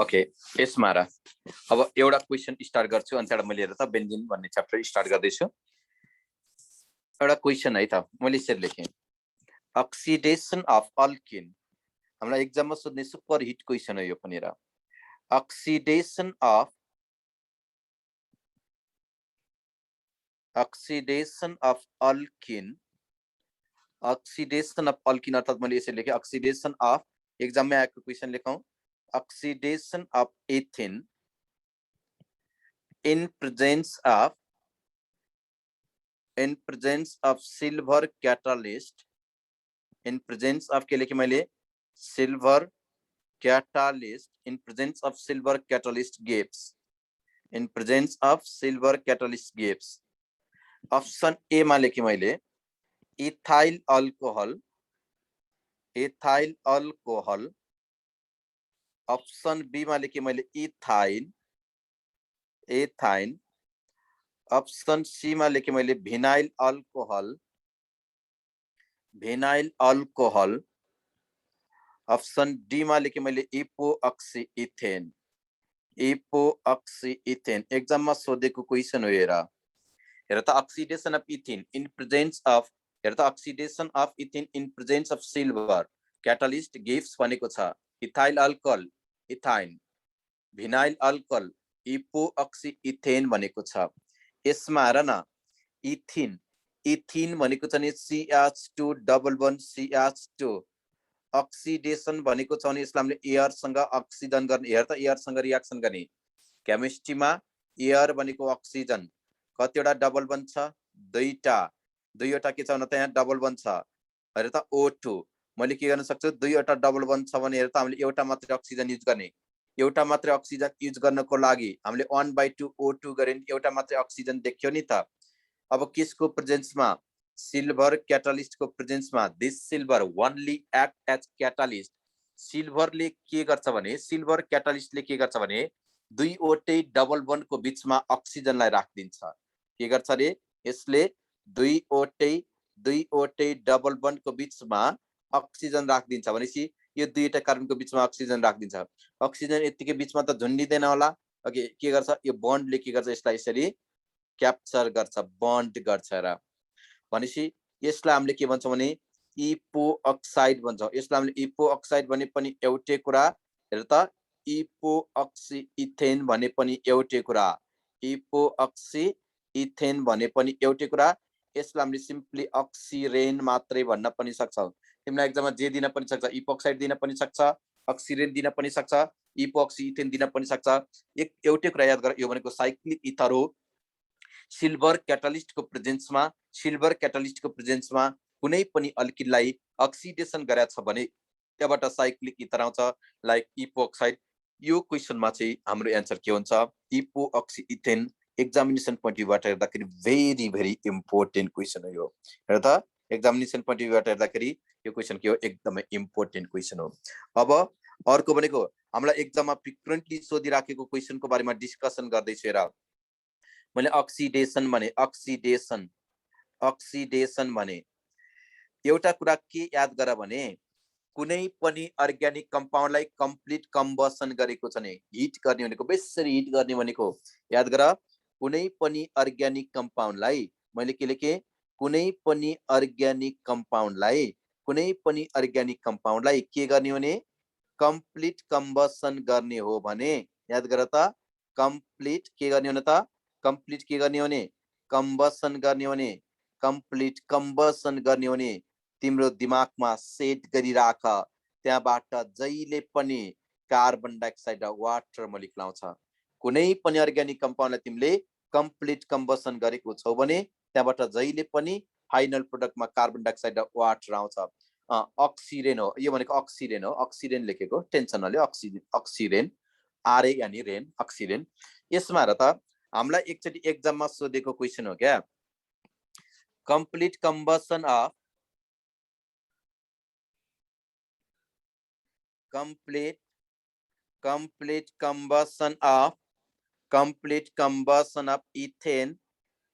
Okay यसमा र अब एउटा क्वेशन स्टार्ट गर्छु अनि त्यहाँबाट मैले हेर त बेन्जिन भन्ने च्याप्टर स्टार्ट गर्दैछु। एउटा क्वेशन है त मैले यसरी लेखेँ, अक्सिडेसन अफ अल्किन। हामीलाई एक्जाममा सोध्ने सुपर हिट क्वेशन हो यो पनि र। Oxidation of alkene, oxidation of alkene अर्थात मैले यसरी लेखेँ अक्सिडेसन अफ, एक्जाममै आएको क्वेशन लेखौँ, oxidation of ethene in presence of silver catalyst, in presence of के लेखे मैले silver catalyst, in presence of silver catalyst gives, in presence of silver catalyst gives। Option A मा लेखे मैले ethyl alcohol, ethyl alcohol. Option B मा लेखे मैले ethyne, ethyne. Option C मा लेखे मैले vinyl alcohol, vinyl alcohol. Option D मा लेखे मैले epoxy ethane, epoxy ethane. Exam मा सोधेको क्वेशन हो हेर। हेर त oxidation of ethane in presence of, हेर त oxidation of ethane in presence of silver catalyst gives भनेको छ ethyl alcohol ethyne, vinyl alcohol epoxy ethane भनेको छ। यसमा हेर न इथिन, इथिन भनेको छ नि CH2 double bond CH2। Oxidation भनेको छ नि यसलाई हामीले एयर सँग अक्सिजन गर्ने। हेर त एयर सँग रिएक्सन गर्ने। केमिस्ट्रीमा एयर भनेको अक्सिजन, कतिवटा डबल बन्ड छ? दुईटा, दुईवटा के छ भने त्यहाँ डबल बन्ड छ। हेर त O2 मैले के गर्न सक्छु? दुईवटा डबल बन्ड छ भने हेर त हामीले एउटा मात्र अक्सिजन युज गर्ने। एउटा मात्र अक्सिजन युज गर्नको लागि हामीले 1/2 O2 गरे नि एउटा मात्र अक्सिजन देख्यो नि त। अब किसको प्रेजेन्समा? सिल्भर क्याटालिस्टको प्रेजेन्समा this silver only act as catalyst. सिल्भरले के गर्छ भने, सिल्भर क्याटालिस्टले के गर्छ भने दुईवटै डबल बन्डको बीचमा अक्सिजनलाई राखिदिन्छ। के गर्छ रे? यसले दुईवटै डबल बन्डको बीचमा अक्सिजन राखिदिन्छ भनेपछि यो दुईटा कार्बनको बीचमा अक्सिजन राखिदिन्छ। अक्सिजन यतिकै बीचमा त झुन्डिदैन होला। ओके के गर्छ? यो बन्डले के गर्छ? यसलाई यसरी क्याप्चर गर्छ, बन्ड गर्छ र। भनेपछि यसलाई हामीले के भन्छौँ भने इपोअक्साइड भन्छौँ। यसलाई हामीले इपोअक्साइड भने पनि एउटै कुरा। हेर त इपोअक्सी इथेन भने पनि एउटै कुरा, इपोअक्सी इथेन भने पनि एउटै कुरा। यसलाई हामीले सिम्पली अक्सिरेन मात्रै भन्न पनि सक्छौँ। तिमीलाई एक्जाममा जे दिन पनि सक्छ, इपोअक्साइड दिन पनि सक्छ, अक्सिरेन दिन पनि सक्छ, इपोअक्सी इथेन दिन पनि सक्छ। एउटै कुरा याद गर, यो भनेको साइक्लिक इथर हो। सिल्भर क्याटालिस्टको प्रेजेन्समा, सिल्भर क्याटालिस्टको प्रेजेन्समा कुनै पनि अल्किनलाई अक्सिडेसन गरेछ भने त्यहाँबाट साइक्लिक इथर आउँछ लाइक इपोअक्साइड। यो क्वेशनमा चाहिँ हाम्रो एन्सर के हुन्छ? इपोअक्सी इथेन। एक्जामिनेसन पोइन्ट अफ भ्यूबाट हेर्दाखेरि भेरी भेरी इम्पोर्टेन्ट क्वेशन हो यो। हेर त एक्जामिनेसन पोइन्ट अफ भ्यूबाट हेर्दाखेरि यो क्वेशन के हो? एकदमै इम्पोर्टेन्ट क्वेशन हो। अब अर्को भनेको हामीलाई एक्जाममा फ्रिक्वेन्टली सोधिराखेको क्वेशनको बारेमा डिस्कसन गर्दैछु हेर। मैले अक्सिडेसन भने, अक्सिडेसन, अक्सिडेसन भने एउटा कुरा के याद गर भने कुनै पनि अर्ग्यानिक कम्पाउन्डलाई कम्प्लिट कम्बसन गरेको छ भने, हिट गर्ने भनेको बेसरी हिट गर्ने भनेको याद गर। कुनै पनि अर्ग्यानिक कम्पाउन्डलाई मैले के लेखेँ? कुनै पनि अर्ग्यानिक कम्पाउन्डलाई, कुनै पनि अर्ग्यानिक कम्पाउन्डलाई के गर्ने भने कम्प्लिट कम्बसन गर्ने हो भने याद गर त कम्प्लिट के गर्ने हो त? कम्प्लिट के गर्ने हो भने कम्बसन गर्ने हो भने, कम्प्लिट कम्बसन गर्ने हो भने तिम्रो दिमागमा सेट गरिराख। त्यहाँबाट जहिले पनि कार्बन डाइअक्साइड र वाटर मोलिकुल आउँछ। कुनै पनि अर्ग्यानिक कम्पाउन्डलाई तिमीले कम्प्लिट कम्बसन गरेको छौ भने त्यहाँबाट जहिले पनि फाइनल प्रोडक्टमा कार्बन डाइअक्साइड र वाटर आउँछ। अक्सिरेन हो यो भनेको, अक्सिरेन हो, अक्सिरेन लेखेको टेन्सन नलियो। अक्सिरेन, आरए यानी रेन, अक्सिरेन। यसमा हेर त हामीलाई एकचोटि एक्जाममा सोधेको क्वेशन हो क्या, complete combustion of, complete combustion of, complete combustion of ethane,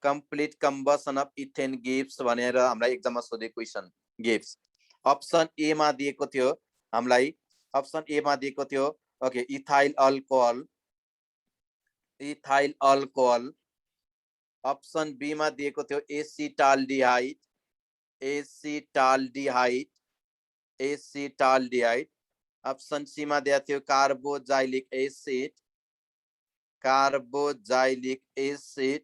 complete combustion of ethane gives भनेर हामीलाई एक्जाममा सोधेको क्वेशन गिव्स। अप्सन ए मा दिएको थियो हामीलाई, अप्सन ए मा दिएको थियो okay ethyl alcohol option B मा दिएको थियो एसिटाल्डिहाइड अप्सन सी मा दिएको थियो carboxylic acid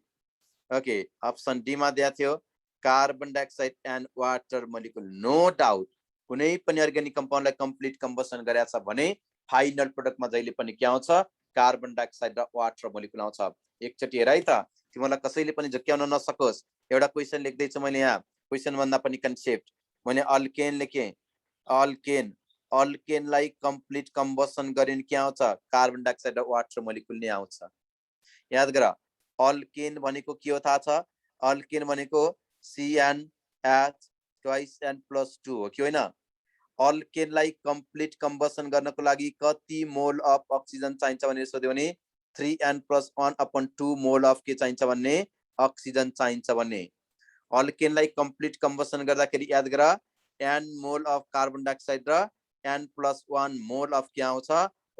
okay option D मा दिएको थियो carbon dioxide and water molecule no doubt कुनै पनि अर्ग्यानिक कम्पाउन्डलाई कम्प्लिट कम्बसन गरेछ भने फाइनल प्रोडक्टमा जहिले पनि के आउँछ कार्बन डाइअक्साइड र वाटर मोलिकुल आउँछ एकचोटि हेर है त तिमीलाई कसैले पनि झुक्क्याउन नसकोस् एउटा क्वेशन लेख्दै छु मैले यहाँ क्वेशन भन्दा पनि कन्सेप्ट मैले अल्केन लेखे अल्केनलाई कम्प्लिट कम्बसन गरिन के आउँछ कार्बन डाइअक्साइड र वाटर मोलिकुल नै आउँछ याद गर अल्केन भनेको के हो थाहा छ अल्केन भनेको CnH ट्वाइस N+2 हो कि होइन अल्केनलाई कम्प्लिट कम्बसन गर्नको लागि कति मोल अफ अक्सिजन चाहिन्छ भनेर सोध्यो भने 3n+1/2 मोल अफ के चाहिन्छ भन्ने अक्सिजन चाहिन्छ भन्ने अल्केनलाई कम्प्लिट कम्बसन गर्दाखेरि याद गर n mole of carbon dioxide र n+1 मोल अफ के आउँछ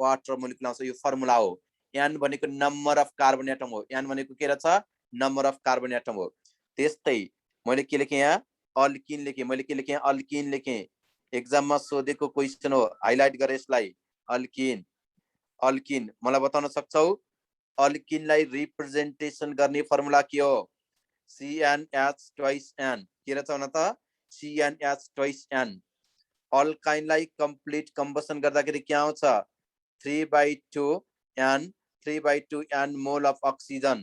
वाटर मोलिकुल आउँछ यो फर्मुला हो n भनेको नम्बर अफ कार्बन एटम हो n भनेको के रहेछ नम्बर अफ कार्बन एटम हो त्यस्तै मैले के लेखेँ यहाँ अल्किन लेखेँ मैले के लेखेँ अल्किन लेखेँ एक्जाममा सोधेको क्वेशन हो हाइलाइट गरे यसलाई अल्किन मलाई बताउन सक्छौ अल्किनलाई रिप्रेजेन्टेसन गर्ने फर्मुला के हो CnH ट्वाइस N के रहेछ भन त CnH ट्वाइस N अल्काइनलाई कम्प्लिट कम्बसन गर्दाखेरि के आउँछ 3/2 N मोल अफ अक्सिजन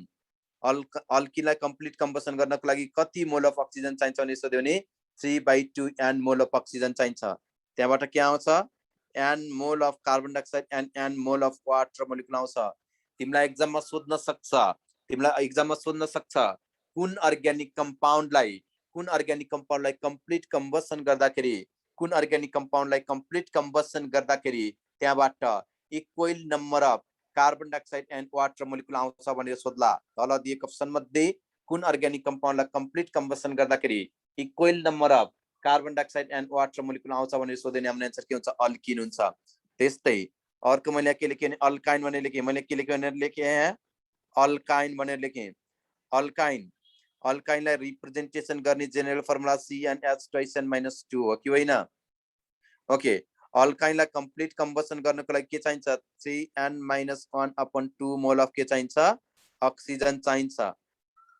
अल्किनलाई कम्प्लिट कम्बसन गर्नको लागि कति मोल अफ अक्सिजन चाहिन्छ भने सोध्यो भने 3/2 N मोल अफ अक्सिजन चाहिन्छ त्यहाँबाट के आउँछ N mole of carbon dioxide and N mole of water molecule आउँछ तिमीलाई एक्जाममा सोध्न सक्छ कुन अर्ग्यानिक कम्पाउन्डलाई कम्प्लिट कम्बसन गर्दाखेरि त्यहाँबाट equal number of carbon dioxide and water molecule आउँछ भनेर सोध्ला तल दिएको अप्सन मध्ये कुन अर्ग्यानिक कम्पाउन्डलाई कम्प्लिट कम्बसन गर्दाखेरि equal number of carbon dioxide and water molecule आउँछ भनेर सोध्यो भने हाम्रो आन्सर के हुन्छ अल्किन हुन्छ त्यस्तै अर्को मैले के लेखेँ अल्काइन भनेर लेखेँ मैले के लेखेँ अल्काइन भनेर लेखेँ अल्काइनलाई रिप्रेजेन्टेसन गर्ने general formula CnH twice N-2 हो कि होइन ओके अल्काइनलाई कम्प्लिट कम्बसन गर्नको लागि के चाहिन्छ 3n-1/2 मोल अफ के चाहिन्छ अक्सिजन चाहिन्छ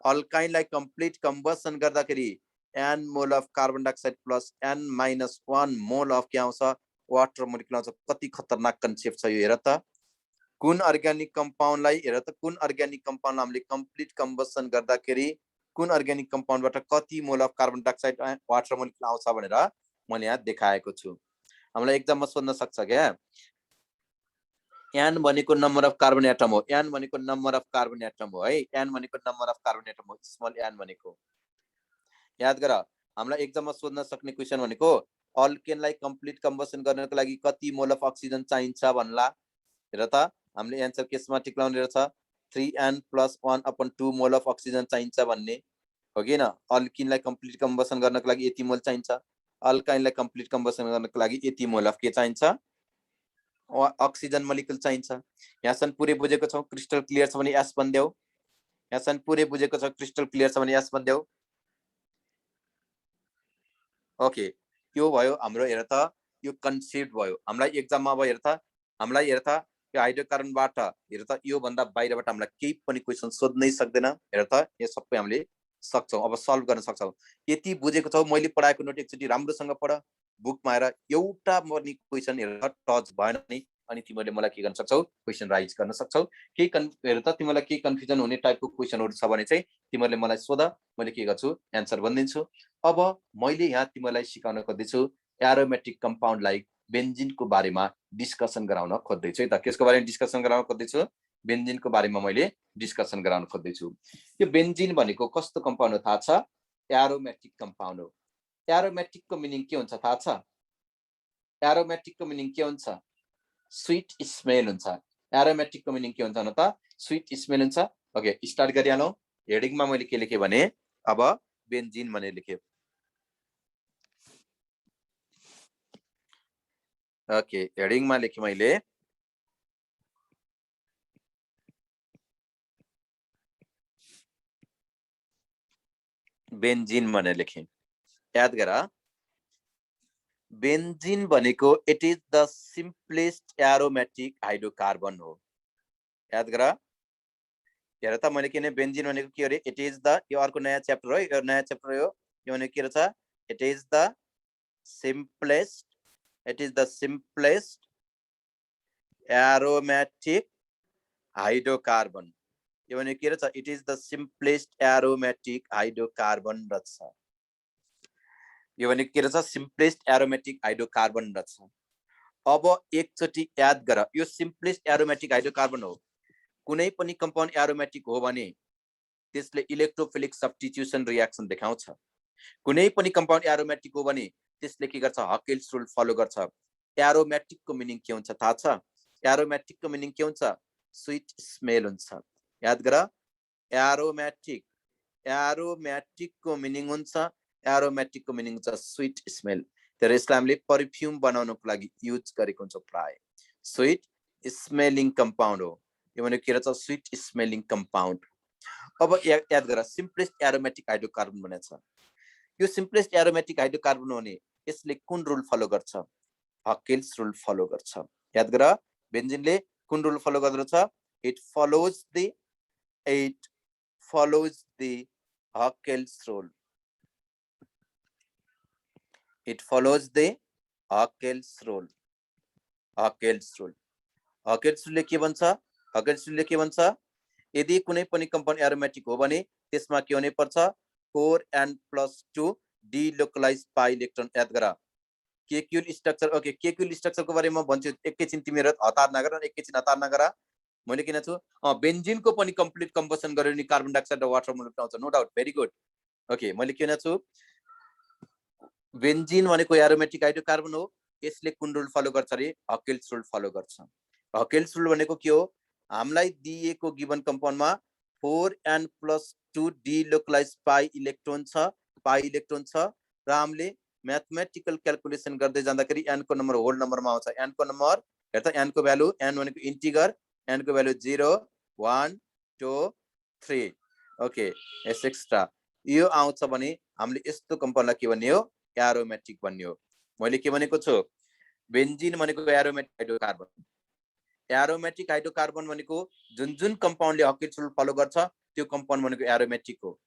अल्काइनलाई कम्प्लिट कम्बसन गर्दाखेरि n mole of carbon dioxide plus n-1 mole of के आउँछ वाटर मोलिकुल आउँछ कति खतरनाक कन्सेप्ट छ यो हेर त कुन अर्ग्यानिक कम्पाउन्डलाई हामीले कम्प्लिट कम्बसन गर्दाखेरि कुन अर्ग्यानिक कम्पाउन्डबाट कति mole of carbon dioxide water molecule आउँछ भनेर मैले यहाँ देखाएको छु हामीलाई एक्जाममा सोध्न सक्छ क्या n भनेको नम्बर अफ कार्बन एटम हो n भनेको नम्बर अफ कार्बन एटम हो है n भनेको नम्बर अफ कार्बन एटम हो स्मल n भनेको याद गर हामीलाई एक्जाममा सोध्न सक्ने क्वेशन भनेको अल्केनलाई कम्प्लिट कम्बसन गर्नको लागि कति मोल अफ अक्सिजन चाहिन्छ भन्ला हेर त हामीले एन्सर केसमा टिक्लाउने रहेछ 3n+1/2 मोल अफ अक्सिजन चाहिन्छ भन्ने हो कि न अल्किनलाई कम्प्लिट कम्बसन गर्नको लागि यति मोल चाहिन्छ अल्काइनलाई कम्प्लिट कम्बसन गर्नको लागि यति मोल अफ के चाहिन्छ अक्सिजन मोलिकुल चाहिन्छ यहाँसम्म पुरै बुझेको छौ क्रिस्टल क्लियर छ भने यस भन्देऊ यहाँसम्म पुरै बुझेको छ क्रिस्टल क्लियर छ भने यस भन्देऊ ओके यो भयो हाम्रो हेर त यो कन्सेप्ट भयो हामीलाई एक्जाममा अब हेर त यो हाइड्रोकार्बनबाट हेर त यो भन्दा बाहिरबाट हामीलाई केही पनि क्वेशन सोध्नै सक्दैन हेर त यो सबै हामीले सक्छौं अब सल्भ गर्न सक्छौं यति बुझेको छौ मैले पढाएको नोट एकचोटी राम्रोसँग पढ बुकमा आएर एउटा पनि क्वेशन हेर टच भएन नि अनि तिमीले मलाई के गर्न सक्छौ क्वेशन राइज गर्न सक्छौ के हेर त तिमीलाई के कन्फ्युजन हुने टाइपको क्वेशनहरु छ भने चाहिँ तिमीले मलाई सोध मैले के गर्छु एन्सर भन्दिन्छु अब मैले यहाँ तिमीलाई सिकाउन खोज्दैछु एरोमेटिक कम्पाउन्डलाई बेन्जिनको बारेमा डिस्कसन गराउन खोज्दैछु है त केसको बारेमा डिस्कसन गराउन खोज्दैछु बेन्जिनको बारेमा मैले डिस्कसन गराउन खोज्दैछु यो बेन्जिन भनेको कस्तो कम्पाउन्ड हो थाहा छ एरोमेटिक कम्पाउन्ड हो एरोमेटिकको मिनिङ के हुन्छ थाहा छ एरोमेटिकको मिनिङ के हुन्छ स्वीट स्मेल हुन्छ एरोमेटिकको मिनिङ के हुन्छ न त स्वीट स्मेल हुन्छ ओके स्टार्ट गरिहालौं हेडिङमा मैले के लेखे भने अब बेन्जिन भनेर लेखे ओके हेडिङमा लेखे मैले बेन्जिन भनेर लेखेँ। याद गर, बेन्जिन भनेको it is the simplest aromatic hydrocarbon हो। याद गर, हेर त मैले किन बेन्जिन भनेको के अरे, इट इज द, यो अर्को नयाँ च्याप्टर हो, यो नयाँ च्याप्टर हो, यो भनेको के रहेछ, it is the simplest, it is the simplest aromatic hydrocarbon. यो भने के रहेछ, it is the simplest aromatic hydrocarbon रहेछ। यो भने के रहेछ, simplest aromatic hydrocarbon रहेछ। अब एकचोटि याद गर, यो simplest aromatic hydrocarbon हो। कुनै पनि कम्पाउन्ड एरोमेटिक हो भने त्यसले इलेक्ट्रोफिलिक सब्स्टिट्युसन रिएक्सन देखाउँछ। कुनै पनि कम्पाउन्ड एरोमेटिक हो भने त्यसले के गर्छ, हकेल्स रुल फलो गर्छ। एरोमेटिकको मिनिङ के हुन्छ थाहा छ? एरोमेटिकको मिनिङ के हुन्छ? स्वीट स्मेल हुन्छ। याद गर, एरोमेटिक, एरोमेटिकको मिनिङ हुन्छ, एरोमेटिकको मिनिङ हुन्छ स्वीट स्मेल। तर यसलाई हामीले परफ्युम बनाउनको लागि युज गरेको हुन्छ प्राय। स्वीट स्मेलिङ कम्पाउन्ड हो यो भने के रहेछ, स्वीट स्मेलिङ कम्पाउन्ड। अब याद गर, सिम्पलेस्ट एरोमेटिक हाइड्रोकार्बन भनेको छ। यो सिम्पलेस्ट एरोमेटिक हाइड्रोकार्बन हो भने यसले कुन रुल फलो गर्छ? हकेल्स रुल फलो गर्छ। याद गर, बेन्जिनले कुन रुल फलो गर्दछ? It follows the Huckel's rule. It follows the Huckel's rule. Huckel's rule, Huckel's रुलले के भन्छ? हकेल्स रुलले के भन्छ? यदि कुनै पनि कम्पाउन्ड एरोमेटिक हो भने त्यसमा के हुने पर्छ? 4n+2 डिलोकलाइज पाई इलेक्ट्रोन। याद गर, केक्युल स्ट्रक्चर, ओके, केक्युल स्ट्रक्चरको बारेमा भन्छु, एकैछिन तिमीहरु हतार नगर, एकैछिन हतार नगर। मैले किन छु, बेन्जिनको पनि कम्प्लिट कम्बसन गर्यो भने कार्बन डाइअक्साइड र वाटर मोलिक्युल आउँछ, no doubt, very good. Okay, मैले किन छु, बेन्जिन भनेको एरोमेटिक हाइड्रोकार्बन हो, यसले कुन रुल फलो गर्छ रे? हकेल्स रुल फलो गर्छ। हकेल्स रुल भनेको के हो? हामीलाई दिएको गिवन कम्पाउन्डमा 4n+2 डिलोकलाइज पाई इलेक्ट्रोन छ र हामीले म्याथमेटिकल क्याल्कुलेसन गर्दै जाँदाखेरि n को नम्बर होल नम्बरमा आउँछ। n को नम्बर हेर त, n को भ्यालु, n भनेको इन्टिगर, n को भ्यालु 0 1 2 3, ओके, यस एक्स्ट्रा यो आउँछ भने हामीले यस्तो कम्पाउन्डलाई के भन्ने हो? एरोमेटिक भन्ने हो। मैले के भनेको छु, बेन्जिन भनेको एरोमेटिक हाइड्रोकार्बन। एरोमेटिक हाइड्रोकार्बन भनेको जुन जुन कम्पाउन्डले हकेल्स रुल फलो गर्छ त्यो कम्पाउन्ड भनेको एरोमेटिक हो।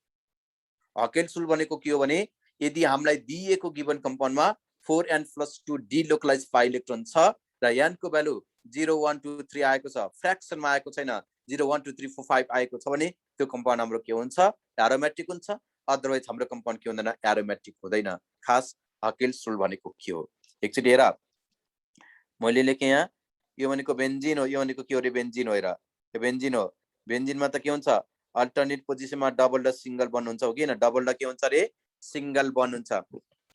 हकेल्स रुल भनेको के हो भने यदि हामीलाई दिएको गिवन कम्पाउन्डमा 4n+2 डिलोकलाइज पाई इलेक्ट्रोन छ र n को भ्यालु 0 1 2 3 आएको छ, फ्र्याक्सनमा आएको छैन, 0 1 2 3 4 5 आएको छ भने त्यो कम्पाउन्ड हाम्रो के हुन्छ? एरोमेटिक हुन्छ। अदरवाइज हाम्रो कम्पाउन्ड के हुँदैन? एरोमेटिक हुँदैन। खास हकेल्स रुल भनेको के हो एकचोटि हेर, मैले लेखेँ यहाँ, यो भनेको बेन्जिन हो, यो भनेको के हो रे? बेन्जिन हो। हेर, यो बेन्जिन हो। बेन्जिनमा त के हुन्छ? अल्टरनेट पोजिसनमा डबल र सिंगल बन्ड हुन्छ, हो कि हैन? डबल र के हुन्छ रे? सिंगल बन्ड हुन्छ।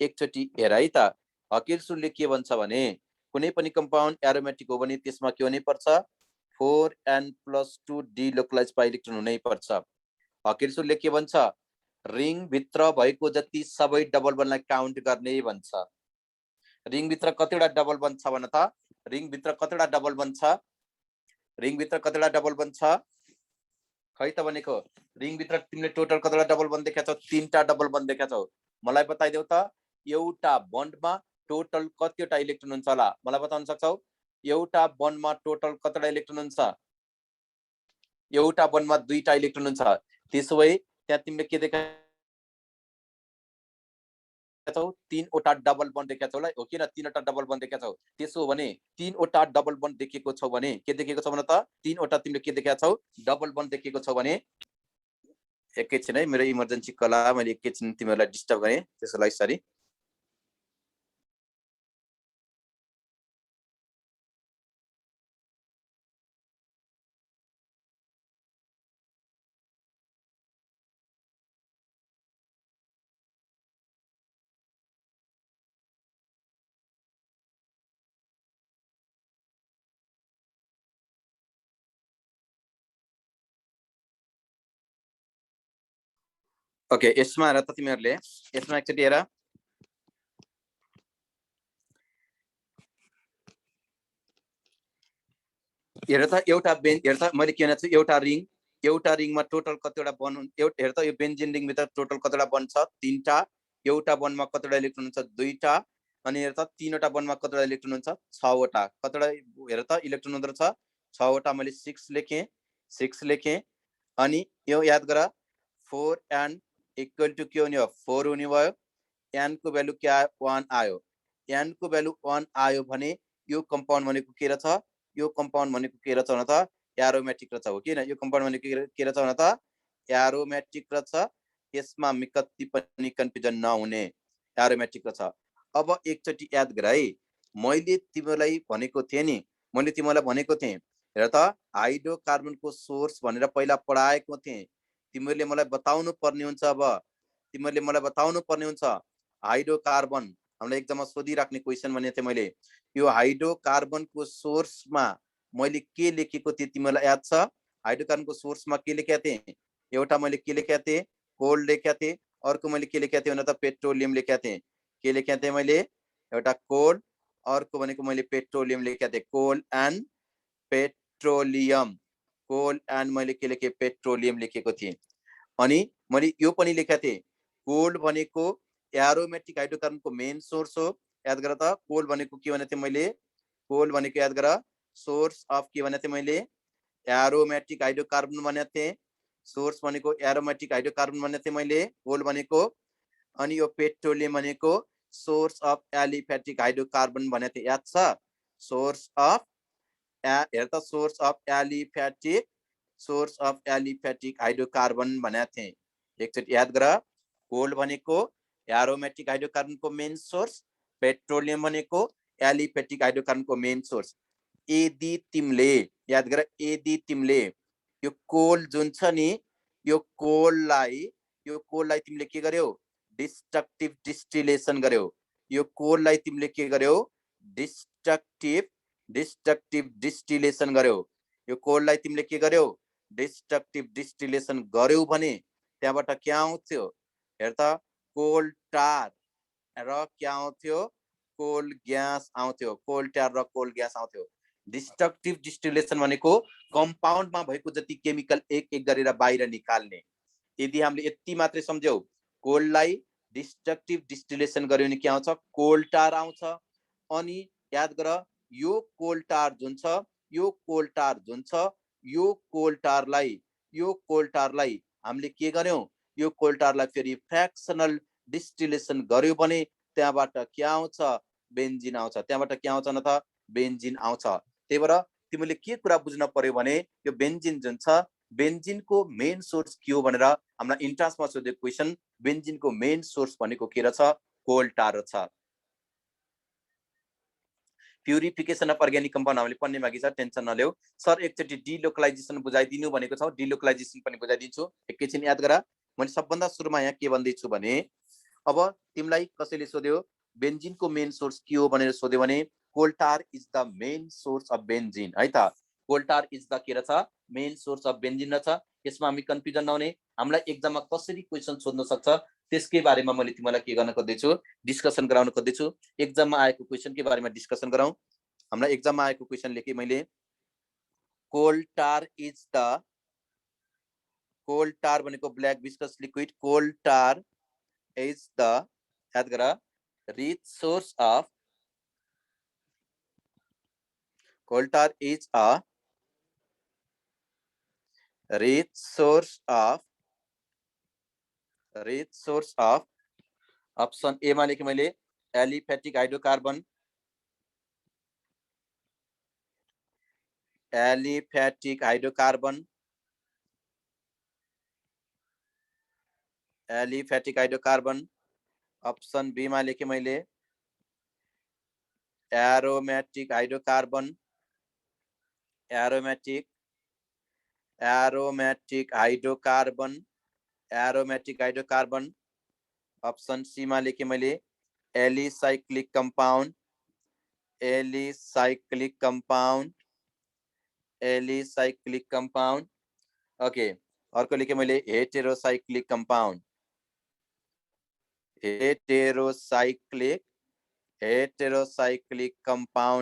एकचोटि हेर है त, हकेल्स रुलले के भन्छ भने कुनै पनि कम्पाउन्ड एरोमेटिक हो भने त्यसमा के हुनै पर्छ? 4n+2 डिलोकलाइज पाई इलेक्ट्रोन हुनै पर्छ। हकेल्स रुलले के भन्छ? रिङ भित्र भएको जति सबै डबल बन्डलाई काउन्ट गर्ने भन्छ। रिङ भित्र कतिवटा डबल बन्ड छ भन त? रिङ भित्र कतिवटा डबल बन्ड छ? रिङ भित्र कतिवटा डबल बन्ड छ? खै त भनेको, रिङ भित्र तिमीले टोटल कतिवटा डबल बन्ड देखेका छौ? 3टा डबल बन्ड देखेका छौ। मलाई बताइदेऊ त, एउटा बन्डमा टोटल कतिवटा इलेक्ट्रोन हुन्छ होला? मलाई बताउन सक्छौ? एउटा बन्डमा टोटल कतिवटा इलेक्ट्रोन हुन्छ? एउटा बन्डमा 2टा इलेक्ट्रोन हुन्छ। त्यसो भए त्यहाँ तिमीले के देखेका छौ? 3वटा डबल बन्ड देखेका छौ होला, हो कि न? 3वटा डबल बन्ड देखेका छौ। त्यसो हो भने 3वटा डबल बन्ड देखेको छौ भने के देखेको छौ भन त? 3वटा तिमीले के देखेका छौ? डबल बन्ड देखेको छौ भने। एकैछिन है, मेरो इमर्जेन्सी कल आयो, मैले एकैछिन तिमीहरूलाई डिस्टर्ब गरेँ, त्यसको लागि सरी। ओके, यसमा हेर त तिमीहरूले, यसमा एकचोटि हेर, हेर त, एउटा बेन्च, हेर त मैले के भनेको छु, एउटा रिङ, एउटा रिङमा टोटल कतिवटा बन्ड हुन्छ हेर त यो बेन्जिन रिङ भित्र टोटल कतिवटा बन्ड छ 3टा एउटा बन्डमा कतिवटा इलेक्ट्रोन हुन्छ 2टा अनि हेर त 3वटा बन्डमा कतिवटा इलेक्ट्रोन हुन्छ 6वटा कतिवटा हेर त इलेक्ट्रोन हुँदो रहेछ 6वटा मैले 6 लेखेँ अनि यो याद गर 4n इक्वल टु के हुने हो 4 हुने भयो n को भ्यालु के आयो 1 आयो n को भ्यालु 1 आयो भने यो कम्पाउन्ड भनेको के रहेछ यो कम्पाउन्ड भनेको के रहेछ भने त एरोमेटिक रहेछ हो किन यो कम्पाउन्ड भनेको के रहेछ भने त एरोमेटिक रहेछ यसमा कति पनि कन्फ्युजन नहुने एरोमेटिक रहेछ अब एकचोटी याद गर है मैले तिमीलाई भनेको थिएँ नि मैले तिमीलाई भनेको थिएँ हेर त हाइड्रोकार्बनको सोर्स भनेर पहिला पढाएको थिएँ तिमीले मलाई बताउनु पर्ने हुन्छ अब तिमीले मलाई बताउनु पर्ने हुन्छ हाइड्रोकार्बन हामीलाई एक्जाममा सोधिराख्ने क्वेशन भनेको थिएँ मैले यो हाइड्रोकार्बनको सोर्समा मैले के लेखेको थिएँ तिमीलाई याद छ हाइड्रोकार्बनको सोर्समा के लेखेको थिएँ एउटा मैले के लेखेको थिएँ कोल लेखेको थिएँ अर्को मैले के लेखेको थिएँ भने त पेट्रोलियम लेखेको थिएँ के लेखेको थिएँ मैले एउटा कोल अर्को भनेको मैले पेट्रोलियम लेखेको थिएँ कोल एन्ड पेट्रोलियम कोल एन्ड मैले के लेखेँ पेट्रोलियम लेखेको थिएँ अनि मैले यो पनि लेखेको थिएँ कोल भनेको एरोमेटिक हाइड्रोकार्बनको मेन सोर्स हो याद गर त कोल भनेको के भनेको थिएँ मैले कोल भनेको याद गर सोर्स अफ के भनेको थिएँ मैले एरोमेटिक हाइड्रोकार्बन भनेको थिएँ सोर्स भनेको एरोमेटिक हाइड्रोकार्बन भनेको थिएँ मैले कोल भनेको अनि यो पेट्रोलियम भनेको सोर्स अफ एलिफेटिक हाइड्रोकार्बन भनेको थिएँ याद छ सोर्स अफ हेर त सोर्स अफ एलिफेटिक हाइड्रोकार्बन भनेको थिएँ एकचोटि याद गर कोल भनेको एरोमेटिक हाइड्रोकार्बनको मेन सोर्स पेट्रोलियम भनेको एलिफेटिक हाइड्रोकार्बनको मेन सोर्स यदि तिमीले याद गर यदि तिमीले यो कोल जुन छ नि यो कोललाई तिमीले के गर्यौ डिस्ट्रक्टिभ डिस्टिलेसन गर्यौ यो कोललाई तिमीले के गर्यौ डिस्ट्रक्टिभ डिस्टिलेसन गर्यौ यो कोललाई तिमीले के गर्यौ डिस्ट्रक्टिभ डिस्टिलेसन गर्यौ भने त्यहाँबाट के आउँथ्यो हेर त कोल टार र के आउँथ्यो कोल ग्यास आउँथ्यो कोल टार र कोल ग्यास आउँथ्यो डिस्ट्रक्टिभ डिस्टिलेसन भनेको कम्पाउन्डमा भएको जति केमिकल एक एक गरेर बाहिर निकाल्ने यदि हामीले यति मात्रै सम्झ्यौ कोललाई डिस्ट्रक्टिभ डिस्टिलेसन गर्यो भने के आउँछ कोल टार आउँछ अनि याद गर यो कोल टार जुन छ यो कोल टारलाई हामीले के गर्यौं यो कोल टारलाई फेरि फ्र्याक्सनल डिस्टिलेसन गर्यो भने त्यहाँबाट के आउँछ बेन्जिन आउँछ त्यहाँबाट के आउँछ न त बेन्जिन आउँछ त्यही भएर तिमीले के कुरा बुझ्न पर्यो भने यो बेन्जिन जुन छ बेन्जिनको मेन सोर्स के हो भनेर हामीलाई इन्ट्रान्समा सोधेको क्वेशन बेन्जिनको मेन सोर्स भनेको के रहेछ कोल टार छ प्युरिफिकेसन अफ अर्ग्यानिक कम्पाउन्ड हामीले पढ्ने बाँकी छ टेन्सन नलेऊ सर एकचोटि डिलोकलाइजेसन बुझाइदिनु भनेको छौ डिलोकलाइजेसन पनि बुझाइदिन्छु एकैछिन याद गर मैले सबभन्दा सुरुमा यहाँ के भन्दैछु भने अब तिमीलाई कसैले सोध्यो बेन्जिनको मेन सोर्स के हो भनेर सोध्यो भने coal tar is the main source of benzene है त कोल टार इज द के रहेछ मेन सोर्स अफ बेन्जिन रहेछ यसमा हामी कन्फ्युजन नहुने हामीलाई एक्जाममा कसरी क्वेशन सोध्न सक्छ त्यसकै बारेमा मैले तिमीलाई के गर्न खोज्दैछु डिस्कसन गराउन खोज्दैछु एक्जाममा आएको क्वेशनकै बारेमा डिस्कसन गरौँ हामीलाई एक्जाममा आएको क्वेशन लेखेँ मैले कोल टार भनेको black viscous liquid coal tar is the याद गर rich source of coal tar is a rich source of option A मा लेखेँ मैले एलिफेटिक हाइड्रोकार्बन ऑप्शन बी मा लेखेँ मैले एरोमेटिक हाइड्रोकार्बन ऑप्शन सी मा लेखेँ मैले एलिसाइक्लिक कंपाउंड ओके अर्को लेखेँ मैले हेटेरोसाइक्लिक कंपाउंड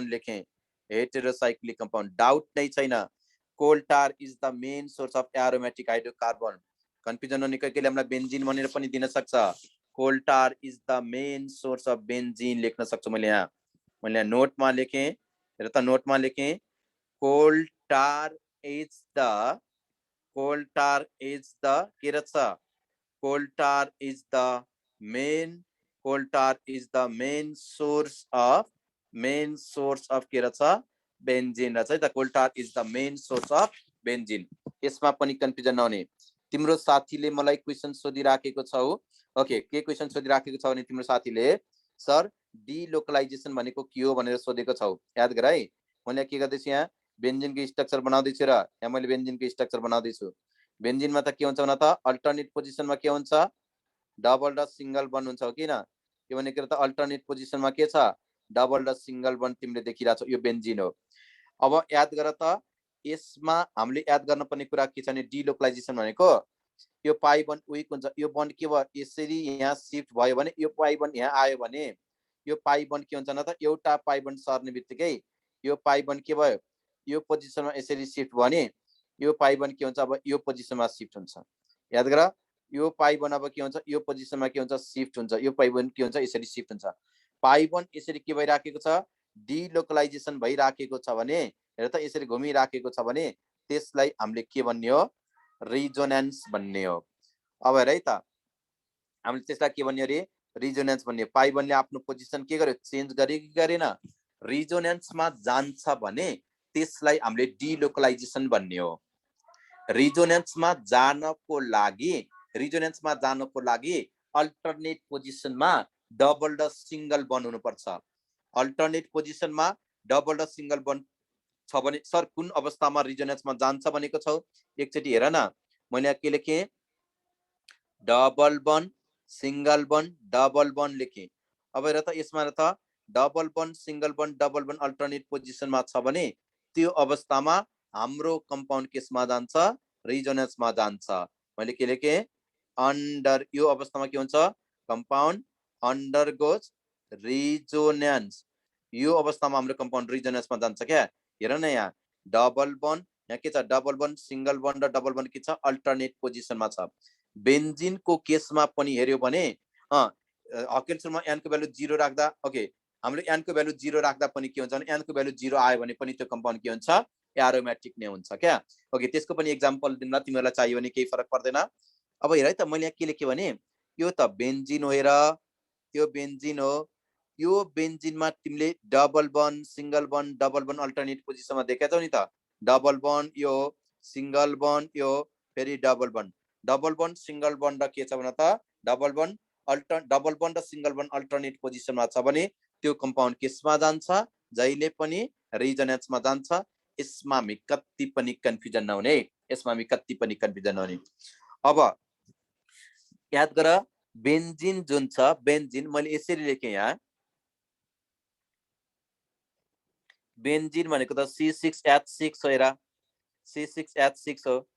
लेखेँ हेटेरोसाइक्लिक कंपाउंड डाउट नै छैन coal tar is the main source of aromatic hydrocarbon. Confusion नहुने कहिले हामीलाई बेन्जिन भनेर पनि दिन सक्छ। Coal tar is the main source of benzene लेख्न सक्छु मैले यहाँ नोटमा लेखेँ। हेर त नोटमा लेखेँ कोल टार इज द के रहेछ coal tar is the main source of के रहेछ बेन्जिन रहेछ है त। coal tar is the main source of benzene. यसमा पनि कन्फ्युजन नहुने। तिम्रो साथीले मलाई क्वेशन सोधिराखेको छ हो। ओके, के क्वेशन सोधिराखेको छ भने तिम्रो साथीले सर डिलोकलाइजेसन भनेको के हो भनेर सोधेको छौ। याद गर है। मैले के गर्दैछु यहाँ बेन्जिनको स्ट्रक्चर बनाउँदैछु र यहाँ मैले बेन्जिनको स्ट्रक्चर बनाउँदैछु। बेन्जिनमा त के हुन्छ भन त अल्टरनेट पोजिसनमा के हुन्छ डबल र सिंगल बन्ड हुन्छ हो किन। के भनेको त अल्टरनेट पोजिसनमा के छ डबल र सिंगल बन्ड तिमीले देखिरहेछौ यो बेन्जिन हो। अब याद गर त यसमा हामीले याद गर्नुपर्ने कुरा के छ भने डिलोकलाइजेसन भनेको यो पाई बन्ड विक हुन्छ। यो बन्ड के भयो यसरी यहाँ शिफ्ट भयो भने यो पाई बन्ड यहाँ आयो भने यो पाई बन्ड के हुन्छ न त एउटा पाई बन्ड सर्ने बित्तिकै यो पाई बन्ड के भयो यो पोजिसनमा यसरी शिफ्ट भयो भने यो पाई बन्ड के हुन्छ अब यो पोजिसनमा शिफ्ट हुन्छ। याद गर यो पाई बन्ड अब के हुन्छ यो पोजिसनमा के हुन्छ शिफ्ट हुन्छ। यो पाई बन्ड के हुन्छ यसरी शिफ्ट हुन्छ। पाई बन्ड यसरी के भइराखेको छ डिलोकलाइजेसन भइराखेको छ भने हेर त यसरी घुमिराखेको छ भने त्यसलाई हामीले के भन्ने हो रिजोनेन्स भन्ने हो। अब हेर है त हामीले त्यसलाई के भन्ने अरे रिजोनेन्स भन्ने। पाई बन्डले आफ्नो पोजिसन के गर्यो चेन्ज गर्यो कि गरेन रिजोनेन्समा जान्छ भने त्यसलाई हामीले डिलोकलाइजेसन भन्ने हो। रिजोनेन्समा जानको लागि अल्टरनेट पोजिसनमा डबल र सिंगल बन्ड हुनुपर्छ। अल्टरनेट पोजिसनमा डबल र सिंगल बन्ड छ भने सर कुन अवस्थामा रिजोनेन्समा जान्छ भनेको छौ एकचोटि हेर न। मैले के लेखेँ double bond single bond double bond लेखेँ। अब हेर त यसमा हेर त double bond single bond double bond alternate पोजिसनमा छ भने त्यो अवस्थामा हाम्रो कम्पाउन्ड केसमा जान्छ रिजोनेन्समा जान्छ। मैले के लेखेँ अन्डर यो अवस्थामा के हुन्छ कम्पाउन्ड अन्डरगोज रिजोनेन्स। यो अवस्थामा हाम्रो कम्पाउन्ड रिजोनेन्समा जान्छ क्या। हेर न यहाँ डबल बन्ड यहाँ के छ डबल बन्ड सिंगल बन्ड र डबल बन्ड के छ अल्टरनेट पोजिसनमा छ। बेन्जिनको केसमा पनि हेर्यो भने हकेलसम्म एनको भ्यालु 0 राख्दा ओके हामीले एनको भ्यालु 0 राख्दा पनि के हुन्छ भने एनको भ्यालु 0 आयो भने पनि त्यो कम्पाउन्ड के हुन्छ एरोमेटिक नै हुन्छ क्या। ओके त्यसको पनि एक्जाम्पल दिउँला तिमीहरूलाई चाहियो भने केही फरक पर्दैन। अब हेर है त मैले यहाँ के लेखेँ भने यो त बेन्जिन हो। हेर यो बेन्जिन हो। यो बेन्जिनमा तिमीले double bond single bond double bond alternate पोजिसनमा देखेछौ नि त। डबल बन्ड यो सिंगल बन्ड यो फेरि डबल बन्ड सिंगल बन्ड र के छ भने त डबल बन्ड र सिंगल बन्ड अल्टरनेट पोजिसनमा छ भने त्यो कम्पाउन्ड केसमा जान्छ जहिले पनि रिजोनेन्समा जान्छ। यसमा हामी कति पनि कन्फ्युजन नहुने। अब याद गर बेन्जिन जुन छ बेन्जिन मैले यसरी लेखेँ यहाँ बेन्जिन भनेको त C6H6 हो। हेर C6H6 हो।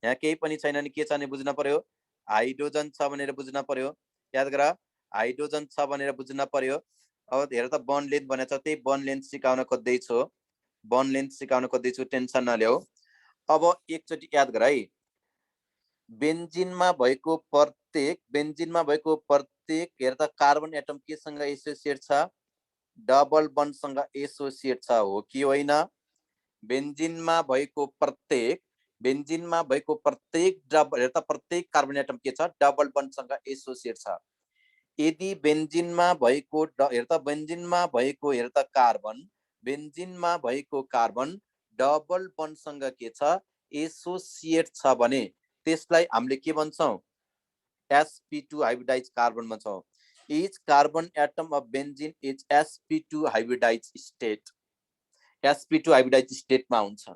यहाँ केही पनि छैन नि के छ भने बुझ्न पर्यो हाइड्रोजन छ भनेर बुझ्न पर्यो। याद गर हाइड्रोजन छ भनेर बुझ्न पर्यो। अब हेर त बन्ड लेन्थ भनेको छ त्यही बन्ड लेन्थ सिकाउन खोज्दैछु टेन्सन नल्याऊ। अब एकचोटि याद गर है बेन्जिनमा भएको प्रत्येक हेर त कार्बन एटम केसँग एसोसिएट छ डबल बन्डसँग एसोसिएट छ हो कि होइन। बेन्जिनमा भएको प्रत्येक हेर त प्रत्येक कार्बन एटम के छ डबल बन्डसँग एसोसिएट छ। यदि बेन्जिनमा भएको हेर त कार्बन डबल बन्डसँग के छ एसोसिएट छ भने त्यसलाई हामीले के भन्छौँ sp2 हाइब्रिडाइज कार्बन भन्छौँ। each carbon atom of benzene is sp2 hybridized state मा हुन्छ।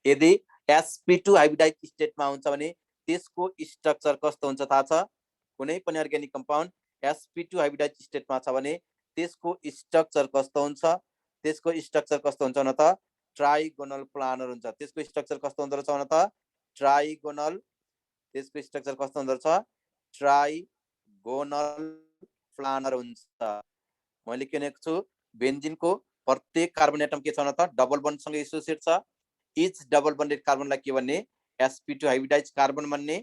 यदि sp2 हाइब्रिडाइज स्टेटमा हुन्छ भने त्यसको स्ट्रक्चर कस्तो हुन्छ थाहा छ। कुनै पनि अर्ग्यानिक कम्पाउन्ड sp2 हाइब्रिडाइज स्टेटमा छ भने त्यसको स्ट्रक्चर कस्तो हुन्छ न त ट्राइगोनल प्लानर हुन्छ। त्यसको स्ट्रक्चर कस्तो हुँदो रहेछ भने त ट्राइगोनल प्लानर हुन्छ। मैले के भनेको छु बेन्जिनको प्रत्येक कार्बन एटम के छ न त डबल बन्डसँग एसोसिएट छ। इच डबल बन्डेड कार्बनलाई के भन्ने sp2 हाइब्रिडाइज कार्बन भन्ने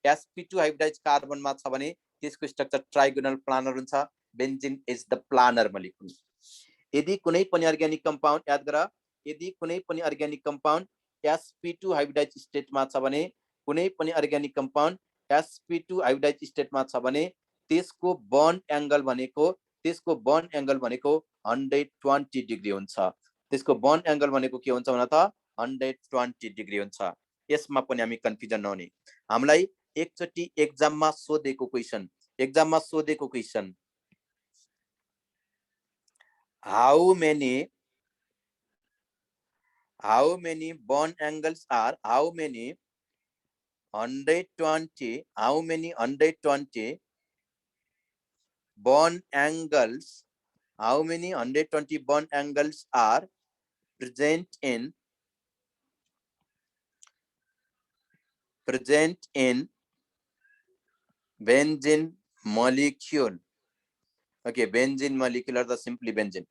sp2 हाइब्रिडाइज कार्बनमा छ भने त्यसको स्ट्रक्चर ट्राइगोनल प्लानर हुन्छ बेन्जिन इज द प्लानर मा लेख्नु यदि कुनै पनि अर्ग्यानिक कम्पाउन्ड याद गर यदि कुनै पनि अर्ग्यानिक कम्पाउन्ड sp2 हाइब्रिडाइज स्टेटमा छ भने कुनै पनि अर्ग्यानिक कम्पाउन्ड sp2 हाइब्रिडाइज स्टेटमा छ भने त्यसको बन्ड एंगल भनेको 120 डिग्री हुन्छ त्यसको बन्ड एंगल भनेको के हुन्छ भने त 120 डिग्री हुन्छ यसमा पनि हामी कन्फ्युजन नहुने हामीलाई एकचोटी एक्जाममा सोधेको question how many bond angles are how many 120 bond angles how many 120 bond angles are present in benzene molecule okay benzene molecule or the simply benzene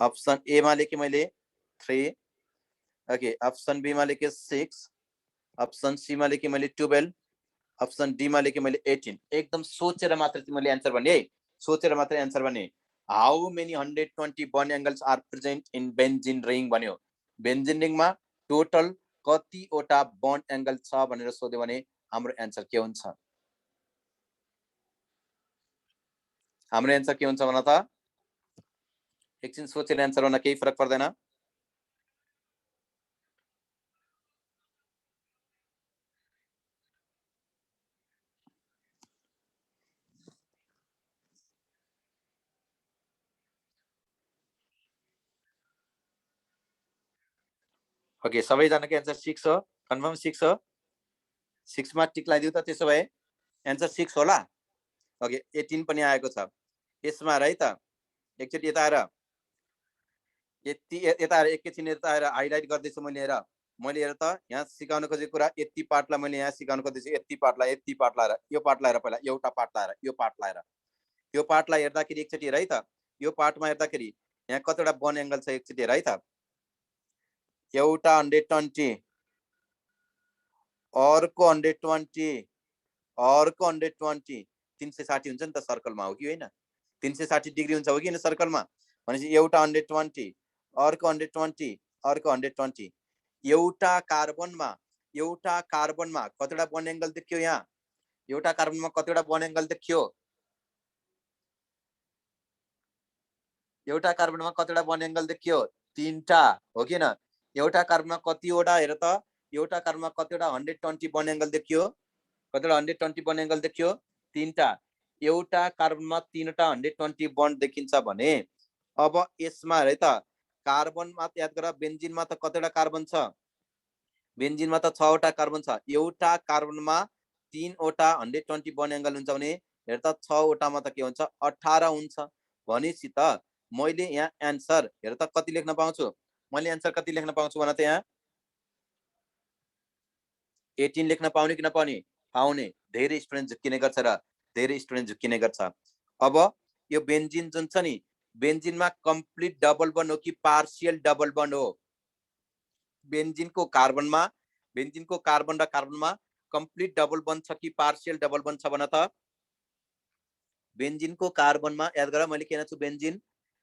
option A मा लेके मैले 3 okay option B मा लेके 6 option C मा लेके मैले 12 option D मा लेके मैले 18 एकदम सोचेर मात्र तिमीले आन्सर भन्ने है सोचेर मात्र आन्सर भन्ने how many 120 bond angles are present in benzene ring भन्यो बेन्जिन रिङ मा टोटल कतिवटा बन्ड एंगल छ भनेर सोध्यो भने हाम्रो आन्सर के हुन्छ हाम्रो आन्सर के हुन्छ भन त एकछिन सोचेर आन्सर गर्न केही फरक पर्दैन ओके सबैजनाको आन्सर 6 हो कन्फर्म 6 हो 6 मा टिक लगाइदिउ त त्यसो भए आन्सर 6 होला ओके 18 पनि आएको छ यसमा है त एकचोटी यता आएर यता आएर एकैछिन यता आएर हाइलाइट गर्दैछु मैले हेर हेर त यहाँ सिकाउन खोजेको कुरा यति पार्टलाई मैले यहाँ सिकाउन खोज्दैछु यति पार्टलाई यो पार्ट लाएर पहिला एउटा पार्ट लाएर यो पार्टलाई हेर्दाखेरि एकचोटी हेर है त यो पार्टमा हेर्दाखेरि यहाँ कतिवटा बन्ड एंगल छ एकचोटी हेर है त एउटा 120 अर्को 120 अर्को 120 360 हुन्छ नि त सर्कलमा हो कि हैन 360 डिग्री हुन्छ हो कि हैन सर्कलमा भनेपछि एउटा 120 अर्को 120 अर्को 120 एउटा कार्बनमा कतिवटा बन्ड एंगल देखियो यहाँ एउटा कार्बनमा कतिवटा बन्ड एंगल देखियो एउटा कार्बनमा कतिवटा बन्ड एंगल देखियो तीनटा हो कि न एउटा कार्बनमा कतिवटा हेर त एउटा कार्बनमा कतिवटा 120 बन्ड एंगल देखियो कतिवटा 120 बन्ड एंगल देखियो तीनटा एउटा कार्बनमा तीनटा 120 बन्ड देखिन्छ भने अब यसमा हेर त कार्बनमा याद गर बेन्जिनमा त कतिवटा कार्बन छ बेन्जिनमा त 6 वटा कार्बन छ एउटा कार्बनमा 3 वटा 120 बन्ड एंगल हुन्छ भने हेर त 6 वटामा त के हुन्छ 18 हुन्छ भनेपछि त मैले यहाँ आन्सर हेर त कति लेख्न पाउँछु मैले आन्सर कति लेख्न पाउँछु भन त यहाँ 18 लेख्न पाउने कि नपाउने पाउने धेरै स्टुडेन्ट झुक्किने गर्छ र धेरै स्टुडेन्ट झुक्किने गर्छ अब यो बेन्जिन जुन छ नि बेन्जिनमा कम्प्लिट डबल बन्ड हो कि पार्शियल डबल बन्ड हो बेन्जिनको कार्बन र कार्बनमा कम्प्लिट डबल बन्ड छ कि पार्शियल डबल बन्ड छ भन त बेन्जिनको कार्बनमा याद गर मैले के छु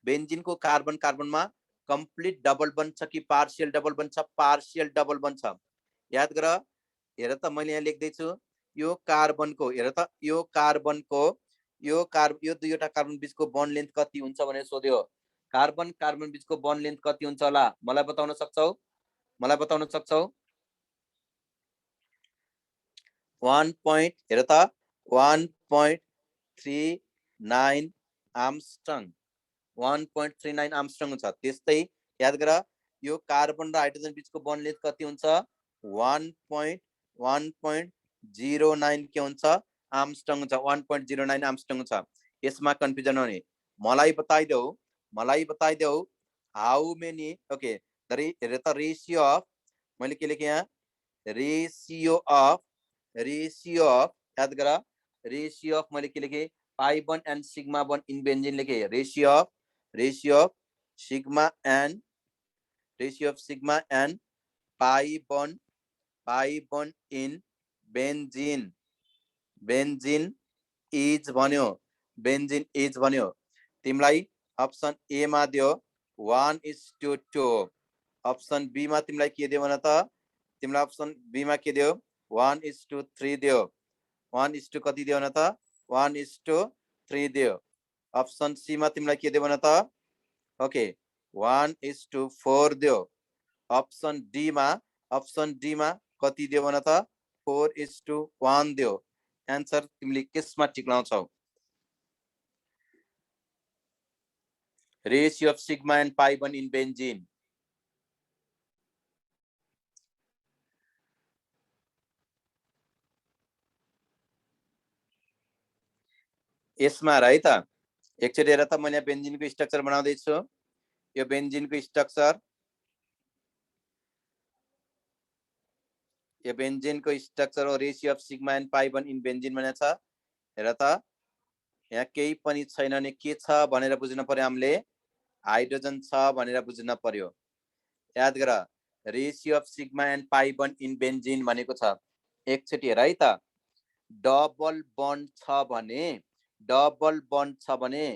बेन्जिनको कार्बनमा कम्प्लिट डबल बन्ड छ कि पार्शियल डबल बन्ड छ पार्शियल डबल बन्ड छ याद गर हेर त मैले यहाँ लेख्दै छु यो कार्बनको हेर त यो दुईवटा कार्बन बीचको बन्ड लेन्थ कति हुन्छ भनेर सोध्यो कार्बन बीचको बन्ड लेन्थ कति हुन्छ होला मलाई बताउन सक्छौ 1 point हेर त 1.39 आर्मस्ट्रङ 1.39 आर्मस्ट्रङ हुन्छ त्यस्तै याद गर यो कार्बन र हाइड्रोजन बीचको बन्ड लेन्थ कति हुन्छ 1.09 के हुन्छ आर्मस्ट्रङ हुन्छ 1.09 आर्मस्ट्रङ हुन्छ यसमा कन्फ्युजन हुने मलाई बताइदेऊ हाउ मेनी ओके हेर त रेशियो अफ मैले के लेखे यहाँ रेशियो अफ याद गर रेशियो अफ मैले के लेखे pi bond and sigma bond in benzene लेखे ratio of sigma and pi bond in benzene benzene is भन्यो बेन्जिन इज भन्यो तिमीलाई अप्सन ए मा दियो 1:2 अप्सन बी मा तिमीलाई के दियो भन त तिमीलाई अप्सन बी मा के दियो 1:3 दियो 1: कति दियो भन त 1:3 दियो अप्सन सी मा तिमीलाई के दियो भन त ओके 1:4 दियो अप्सन डी मा कति दियो भन त 4:1 दियो एन्सर तिमीले केसमा टिक लाउँछौ ratio of sigma and pi bond in benzene यसमा है त एकचोटि हेर त मैले बेन्जिनको स्ट्रक्चर बनाउँदै छु यो बेन्जिनको स्ट्रक्चर यो बेन्जिनको स्ट्रक्चर हो ratio of sigma and pi bond in benzene भनेको छ हेर त यहाँ केही पनि छैन नि के छ भनेर बुझ्न पर्यो हामीले हाइड्रोजन छ भनेर बुझ्न पर्यो याद गर ratio of sigma and pi bond in benzene भनेको छ एकचोटि हेर है त डबल बन्ड छ भने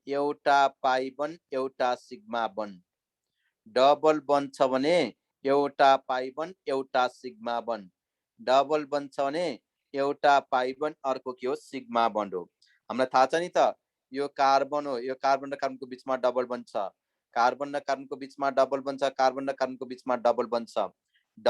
एउटा पाई बन्ड एउटा सिग्मा बन्ड डबल बन्ड छ भने एउटा पाई बन्ड एउटा सिग्मा बन्ड डबल बन्ड छ भने एउटा पाई बन्ड अर्को के हो सिग्मा बन्ड हो हामीलाई थाहा छ नि त यो कार्बन हो यो कार्बन र कार्बनको बीचमा डबल बन्ड छ कार्बन र कार्बनको बीचमा डबल बन्ड छ कार्बन र कार्बनको बीचमा डबल बन्ड छ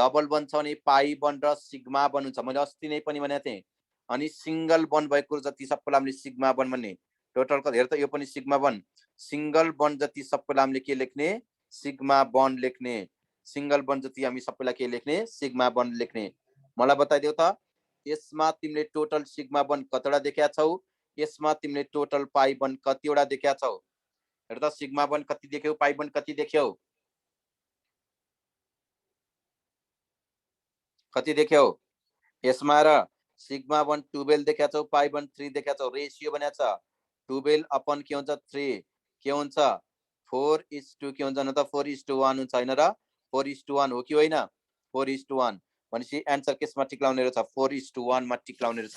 डबल बन्ड छ भने पाई बन्ड र सिग्मा बन्ड हुन्छ मैले अस्ति नै पनि भनेको थिएँ अनि सिंगल बन्ड भएको जति सबैलाई हामीले सिग्मा बन्ड भन्ने टोटल हेर त यो पनि सिग्मा बन्ड सिंगल बन्ड जति सबैलाई हामीले के लेख्ने सिग्मा बन्ड लेख्ने सिंगल बन्ड जति हामी सबैलाई के लेख्ने सिग्मा बन्ड लेख्ने मलाई बताइदेऊ त यसमा तिमीले टोटल सिग्मा बन्ड कतिवटा देखेका छौ यसमा तिमीले टोटल पाई बन्ड कतिवटा देखेका छौ हेर त सिग्मा बन्ड कति देख्यौ पाई बन्ड कति देख्यौ कति देख्यौ यसमा र सिग्मा बन्ड 12 देखेका छौ पाई बन्ड 3 देखेका छौ रेशियो भनेको छ 12 अपन के हुन्छ 3 के हुन्छ 4:2 के हुन्छ न त 4:1 हुन्छ हैन र 4:1 हो कि होइन 4:1 भनेपछि एन्सर केसमा टिक लाउने रहेछ 4:1 मा टिक लाउने रहेछ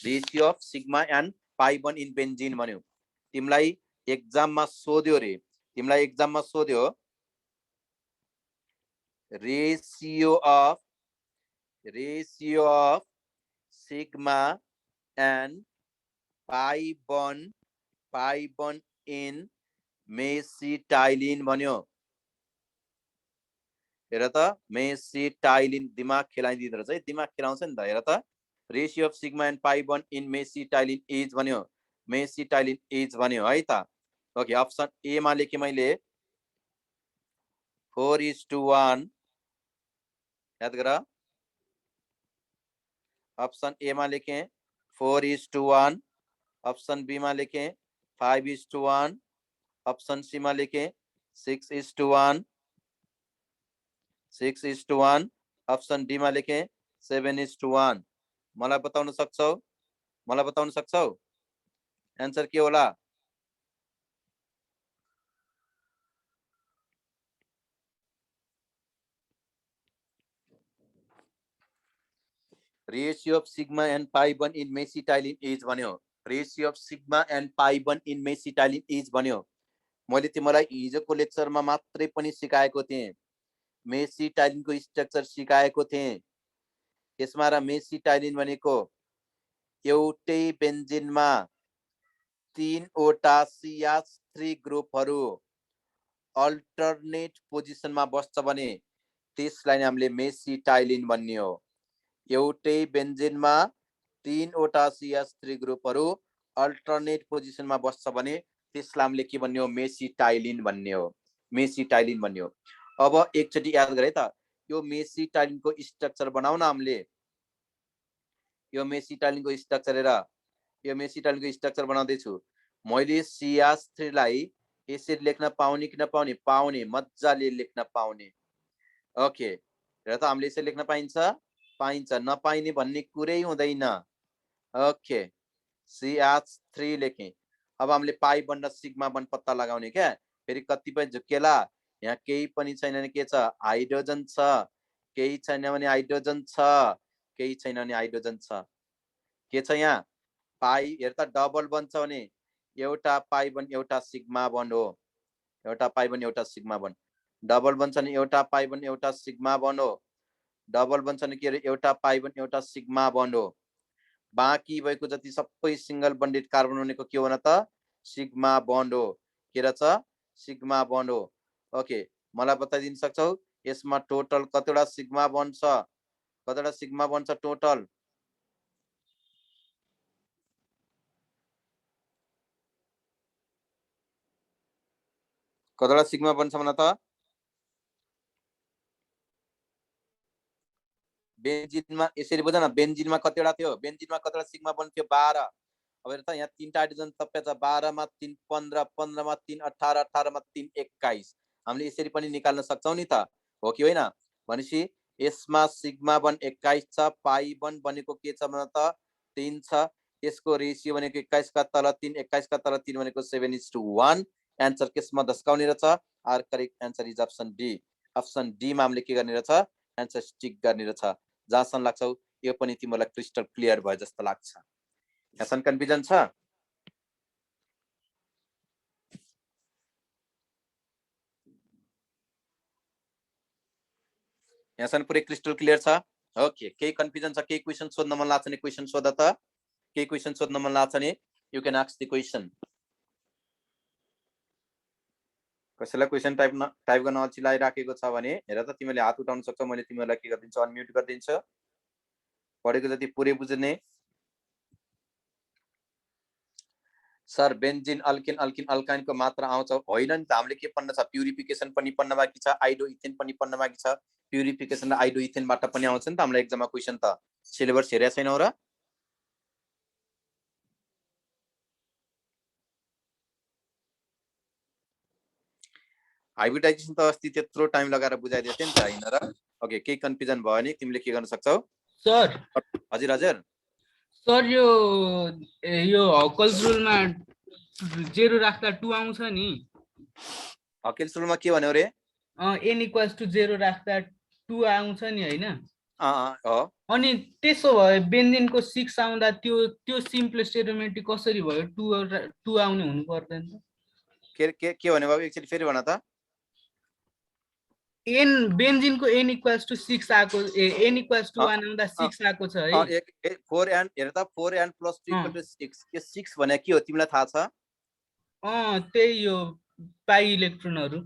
ratio of sigma and pi bond in benzene भन्यो तिमीलाई एक्जाममा सोध्यो रे तिमीलाई एक्जाममा सोध्यो ratio of sigma and pi bond in mesitylene भन्यो हेर त मेसिटाइलिन दिमाग खेलाइदिँदो रहेछ है दिमाग खेलाउँछ नि त हेर त ratio of sigma and pi bond in mesitylene is भन्यो मेसिटाइलिन इज भन्यो है त ओके अप्सन ए मा लेखेँ मैले 4:1 याद गर अप्सन ए मा लेखेँ 4:1 अप्सन बी मा लेखेँ 5:1 अप्सन सी मा लेखेँ 6:1 6:1 अप्सन डी मा लेखेँ 7:1 मलाई बताउन सक्छौ एन्सर के होला ratio of sigma and pi bond in mesitylene is भन्यो ratio of sigma and pi bond in mesitylene is भन्यो मैले तिमीलाई हिजोको लेक्चरमा मात्रै पनि सिकाएको थिएँ मेसिटाइलिनको स्ट्रक्चर सिकाएको थिएँ यसमा र मेसिटाइलिन भनेको एउटै बेन्जिनमा 3 वटा CH3 ग्रुपहरू अल्टरनेट पोजिसनमा बस्छ भने त्यसलाई नै हामीले मेसिटाइलिन भन्ने हो एउटै बेन्जिनमा 3 वटा CH3 ग्रुपहरू अल्टरनेट पोजिसनमा बस्छ भने त्यसलाई हामीले के भन्ने हो मेसिटाइलिन भन्ने हो मेसिटाइलिन भन्ने हो अब एकचोटि याद गरे त यो मेसिटाइलिनको स्ट्रक्चर बनाउन हामीले यो मेसिटाइलिनको स्ट्रक्चर हेर यो मेसिटाइलिनको स्ट्रक्चर बनाउँदै छु मैले CH3 लाई यसरी लेख्न पाउने कि नपाउने पाउने मज्जाले लेख्न पाउने ओके हेर त हामीले यसरी लेख्न पाइन्छ नपाइने भन्ने कुरै हुँदैन ओके CH3 लेखेँ अब हामीले पाई बन्ड र सिग्मा बन्ड पत्ता लगाउने क्या फेरि कतिपय झुक्केला यहाँ केही पनि छैन के छ हाइड्रोजन छ केही छैन भने हाइड्रोजन छ, केही छैन भने हाइड्रोजन छ। के छ यहाँ पाई, हेर त डबल बन्द छ भने एउटा पाई बन एउटा सिग्मा बन्ड हो, एउटा पाई बन एउटा सिग्मा बन्ड। डबल बन्छ भने एउटा पाई बन एउटा सिग्मा बन्ड हो, डबल बन्छ भने के अरे एउटा पाई बन एउटा सिग्मा बन्ड हो। बाँकी भएको जति सबै सिंगल बन्डेड कार्बन भनेको के हो भन त सिग्मा बन्ड हो। के रहेछ सिग्मा बन्ड हो। ओके मलाई बताइदिन सक्छौ यसमा टोटल कतिवटा सिग्मा बन्ड छ, कतिवटा सिग्मा बन्ड छ टोटल? कतिवटा सिग्मा बन्ड छ भन त? बेन्जिनमा यसरी बुझ न, बेन्जिनमा कतिवटा थियो, बेन्जिनमा कतिवटा सिग्मा बन्ड थियो 12। अब हेर त यहाँ 3टा हाइड्रोजन थपेछ, 12 मा 3 15, 15 मा 3 18, 18 मा 3 21। हामीले यसरी पनि निकाल्न सक्छौं नि त, हो कि होइन? भनेपछि यसमा सिग्मा बन्ड 21 छ, पाई बन्ड भनेको के छ भन त 3 छ। यसको रेशियो भनेको 21 का तल 3, 21 का तल 3 भनेको 7:1। एन्सर केसमा धस्काउने रहेछ? Are correct answer is option D. Option D मा हामीले के गर्ने रहेछ एन्सर स्टिक गर्ने रहेछ। जहाँसम्म लाग्छौ यो पनि तिमीलाई क्रिस्टल क्लियर भयो जस्तो लाग्छ। यहाँसम्म कन्फ्युजन छ? यहाँसम्म पुरै क्रिस्टल क्लियर छ? ओके केही कन्फ्युजन छ, केही क्वेसन सोध्न मन लाग्छ भने क्वेसन सोध त। केही क्वेसन सोध्न मन लाग्छ भने you can ask the question. कसैलाई क्वेसन टाइप गर्न अल्छी लागिराखेको छ भने हेर त तिमीले हात उठाउन सक्छौ, मैले तिमीलाई के गरिदिन्छु अनम्युट गरिदिन्छु। पढेको जति पुरै बुझ्ने। सर बेन्जिन अल्किन अल्किन अल्काइनको मात्रा आउँछ होइन नि त, हामीले के पढ्न छ प्युरिफिकेसन पनि पढ्न बाँकी छ, आइडो इथेन पनि पढ्न बाँकी छ। प्युरिफिकेसन र आइडो इथेनबाट पनि आउँछ नि त हामीलाई एक्जाममा क्वेसन त। सिलेबस हेरेको छैनौ र? हाइब्रिडाइजेसन त अस्ति त्यत्रो टाइम लगाएर बुझाइदिएको थिएँ नि त होइन र? ओके केही कन्फ्युजन भयो भने तिमीले के गर्न सक्छौ? सर हजुर हजुर सर यो हकल्स रुलमा 0 राख्दा 2 आउँछ नि। हकेल्स रुलमा के भन्यो रे? n = 0 राख्दा 2 आउँछ नि हैन? हो। अनि त्यसो भए बेन्जिनको 6 आउँदा त्यो सिम्पलेस्ट एरोमेटिक कसरी भयो? 2 आउने हुनु पर्दैन त? के भन्यो बाबु एकचोटि फेरि भन त। बेन्जिनको n = 6 आको n = 1 आउँदा 6 आको छ है। 4 एन्ड हेर त 4 एन्ड प्लस 2 = 6। के 6 भने के हो तिमीलाई थाहा छ? त्यही यो पाई इलेक्ट्रोनहरु।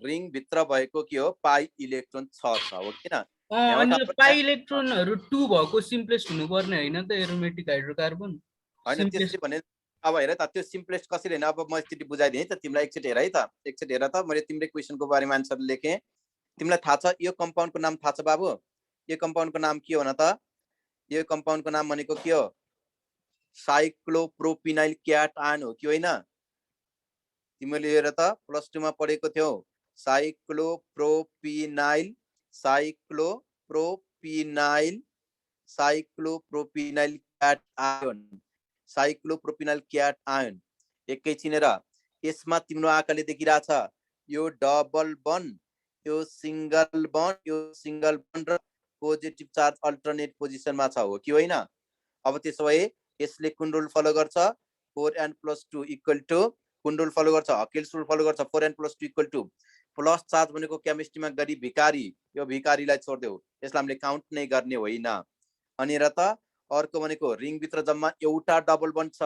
रिङ भित्र भएको के हो पाई इलेक्ट्रोन 6 छ हो किन? अनि यो पाई इलेक्ट्रोनहरु 2 भएको सिम्पलेस्ट हुनु पर्ने हैन त एरोमेटिक हाइड्रोकार्बन? हैन त्यसले भने अब हेर त त्यो सिम्पलेस्ट कसरी हैन। अब म एकचोटि बुझाइदिएँ है त तिमीलाई, एकचोटि हेर है त, एकचोटि हेर त। मैले तिम्रो क्वेसनको बारेमा आन्सर लेखेँ, तिमीलाई थाहा छ यो कम्पाउन्डको नाम थाहा छ बाबु? यो कम्पाउन्डको नाम के हो भन त? यो कम्पाउन्डको नाम भनेको के हो? साइक्लोप्रोपिनाइल क्याटायन हो कि होइन? तिमीले हेर त प्लस 2 मा पढेको थियौ साइक्लोप्रोपिनाइल साइक्लोप्रोपिनाइल साइक्लोप्रोपिनाइल क्याटायन, साइक्लोप्रोपिनाइल क्याटायन एकैछिन हेर। यसमा तिम्रो आँखाले देखिरहेछ यो डबल बन्ड, यो सिंगल बन्ड, यो सिंगल बन्ड र पोजिटिभ चार्ज अल्टरनेट पोजिसनमा छ हो कि होइन? अब त्यसो भए यसले कुन रुल फलो गर्छ? 4n+2 = कुन रुल फलो गर्छ? हकेल्स रुल फलो गर्छ। 4n+2 = प्लस चार्ज भनेको केमिस्ट्रीमा गरी भिकारी, यो भिकारीलाई छोड्देऊ, यसलाई हामीले काउन्ट नै गर्ने होइन। अनि हेर त अर्को भनेको रिङ भित्र जम्मा एउटा डबल बन्ड छ,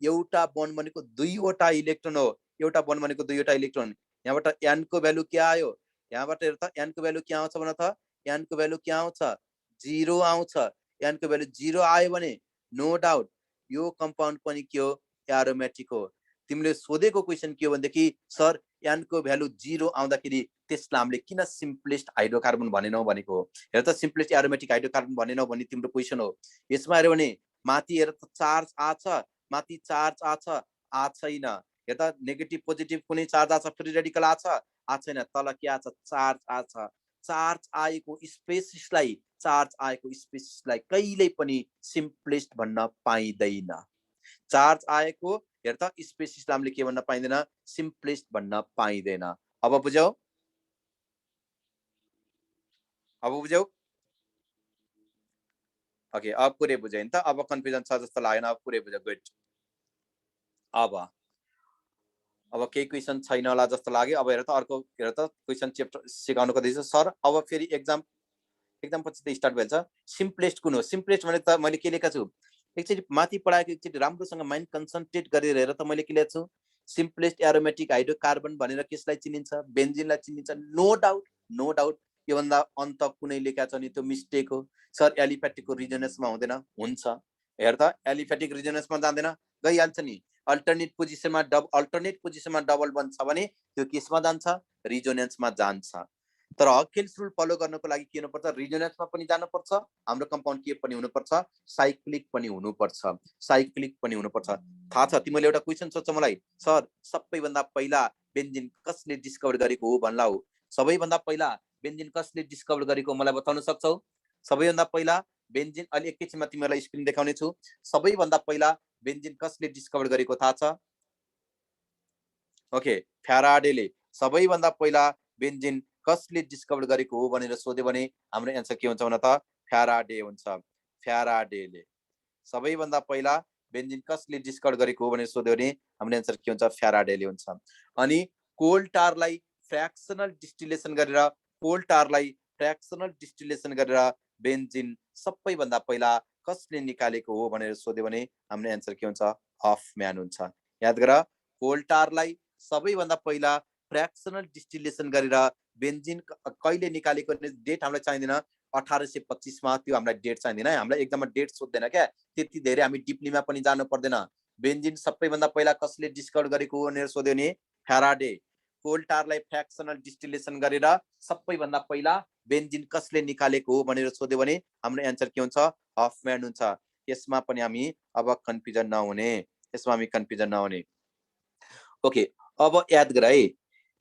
एउटा बन्ड भनेको 2वटा इलेक्ट्रोन हो, एउटा बन्ड भनेको 2वटा इलेक्ट्रोन। यहाँबाट n को भ्यालु के आयो? यहाँबाट हेर त n को भ्यालु के आउँछ भन त? n को भ्यालु के आउँछ? 0 आउँछ। n को भ्यालु 0 आयो भने नो डाउट यो कम्पाउन्ड पनि के हो? एरोमेटिक हो। तिमीले सोधेको क्वेसन के हो भनेदेखि सर n को भ्यालु 0 आउँदाखेरि त्यसलाई हामीले किन सिम्पलेस्ट हाइड्रोकार्बन भनेनौ भनेको हो। हेर त सिम्पलेस्ट एरोमेटिक हाइड्रोकार्बन भनेनौ भन्ने तिम्रो क्वेसन हो। यसमा हेर्यो भने माथि हेर त चार्ज आछ, माथि चार्ज आछ, छैन। हेर त नेगेटिभ पोजिटिभ कुनै चार्ज आछ, फ्री रेडिकल आछ, छैन। तल के आछ? चार्ज आछ। चार्ज आएको स्पेसिसलाई कहिल्यै पनि सिम्पलेस्ट भन्न पाइँदैन। चार्ज आएको हेर त स्पेसिसलाई हामीले के भन्न पाइँदैन? सिम्पलेस्ट भन्न पाइँदैन। अब बुझ्यौ? अब बुझ्यौ? ओके, अब पुरै बुझ्यो नि त? अब कन्फ्युजन छ जस्तो लागेन, अब पुरै बुझ्यो। गुड। अब केही क्वेसन छैन होला जस्तो लाग्यो। अब हेर त अर्को, हेर त क्वेसन चेप्टर सिकाउनु खोज्दैछ सर। अब फेरि एक्जाम पछि त स्टार्ट भइन्छ। सिम्पलेस्ट कुन हो? सिम्पलेस्ट भने त मैले के लेखेको छु, एकचोटि माथि पढाएको एकचोटि राम्रोसँग माइन्ड कन्सन्ट्रेट गरेर हेर त मैले के लेखेको छु। सिम्पलेस्ट एरोमेटिक हाइड्रोकार्बन भनेर केसलाई चिनिन्छ? बेन्जिनलाई चिनिन्छ। No doubt, no doubt. योभन्दा अन्त कुनै लेखेको छ नि त्यो मिस्टेक हो। सर एलिफेटिकको रिजोनेन्समा हुँदैन? हुन्छ। हेर त एलिफेटिक रिजोनेन्समा जाँदैन, गइहाल्छ नि। अल्टरनेट पोजिसनमा डबल बन्द छ भने त्यो केसमा जान्छ? रिजोनेन्समा जान्छ। तर हकेल्स रुल फलो गर्नको लागि के हुनुपर्छ? रिजोनेन्समा पनि जानुपर्छ। हाम्रो कम्पाउन्ड के पनि हुनुपर्छ? साइक्लिक पनि हुनुपर्छ। साइक्लिक पनि हुनुपर्छ। थाहा छ तिमीले एउटा क्वेसन सोध्छ मलाई, सर सबैभन्दा पहिला बेन्जिन कसले डिस्कभर गरेको हो भन्ला हो। सबैभन्दा पहिला बेन्जिन कसले डिस्कभर गरेको मलाई बताउन सक्छौ? सबैभन्दा पहिला बेन्जिन, अलि एकैछिनमा तिमीलाई स्क्रिन देखाउने छु। सबैभन्दा पहिला बेन्जिन कसले डिस्कभर गरेको थाहा छ? ओके, फ्याराडेले। सबैभन्दा पहिला बेन्जिन कसले डिस्कभर गरेको हो भनेर सोध्यो भने हाम्रो एन्सर के हुन्छ भन त? फ्याराडे हुन्छ। फ्याराडेले। सबैभन्दा पहिला बेन्जिन कसले डिस्कभर गरेको हो भनेर सोध्यो भने हाम्रो एन्सर के हुन्छ? फ्याराडेले हुन्छ। अनि कोल्टारलाई फ्र्याक्सनल डिस्टिलेसन गरेर बेन्जिन सबैभन्दा पहिला कसले निकालेको हो भनेर सोध्यो भने हाम्रो एन्सर के हुन्छ? हफम्यान हुन्छ। याद गर, कोल्टारलाई सबैभन्दा पहिला फ्र्याक्सनल डिस्टिलेसन गरेर बेन्जिन कहिले निकालेको डेट हामीलाई चाहिँदैन। 1825 मा। त्यो हामीलाई डेट चाहिँदैन है। हामीलाई एकदममा डेट सोध्दैन क्या। त्यति धेरै हामी डिपलीमा पनि जानु पर्दैन। बेन्जिन सबैभन्दा पहिला कसले डिस्कभर गरेको हो भनेर सोध्यो भने फ्याराडे। कोल्टारलाई फ्र्याक्सनल डिस्टिलेसन गरेर सबैभन्दा पहिला बेन्जिन कसले निकालेको हो भनेर सोध्यो भने हाम्रो एन्सर के हुन्छ? हफम्यान हुन्छ। यसमा पनि हामी अब कन्फ्युजन नहुने। ओके, अब याद गर है,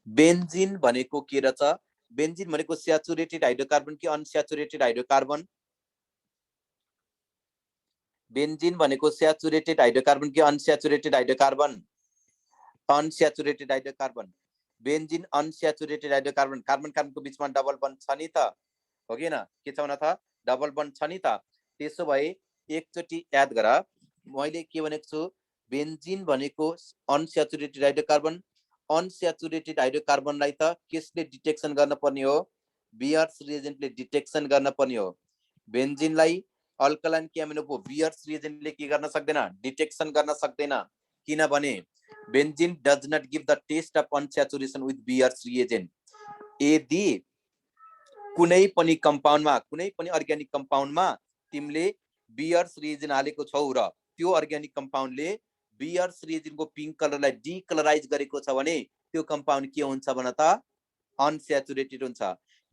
बेन्जिन भनेको के रहेछ? बेन्जिन भनेको स्याचुरेटेड हाइड्रोकार्बन कि अनस्याचुरेटेड हाइड्रोकार्बन? बेन्जिन भनेको स्याचुरेटेड हाइड्रोकार्बन कि unsaturated hydrocarbon? Unsaturated hydrocarbon. Benzene unsaturated hydrocarbon. Carbon कार्बनको बिचमा डबल बन्ड छ नि त, हो कि न? के छ भन त? डबल बन्ड छ नि त। त्यसो भए एकचोटि याद गर, मैले के भनेको छु? बेन्जिन भनेको अनस्याचुरेटेड हाइड्रोकार्बन। अनस्याचुरेटेड हाइड्रोकार्बनलाई त केसले डिटेक्सन गर्न पर्ने हो? बियर्स रिएजेन्टले डिटेक्सन गर्न पर्ने हो। बेन्जिनलाई अल्कलाइन केमिनो बियर्स रिएजेन्टले के गर्न सक्दैन? डिटेक्सन गर्न सक्दैन। किनभने benzene does not give the test of unsaturation with Baeyer's reagent. यदि कुनै पनि कम्पाउन्डमा, कुनै पनि अर्ग्यानिक कम्पाउन्डमा तिमीले बियर्स रिएजेन्ट हालेको छौ र त्यो अर्ग्यानिक कम्पाउन्डले बियर्स रिएजेन्टको पिङ्क कलरलाई डिकलराइज गरेको छ भने त्यो कम्पाउन्ड के हुन्छ भन त? अनस्याचुरेटेड हुन्छ।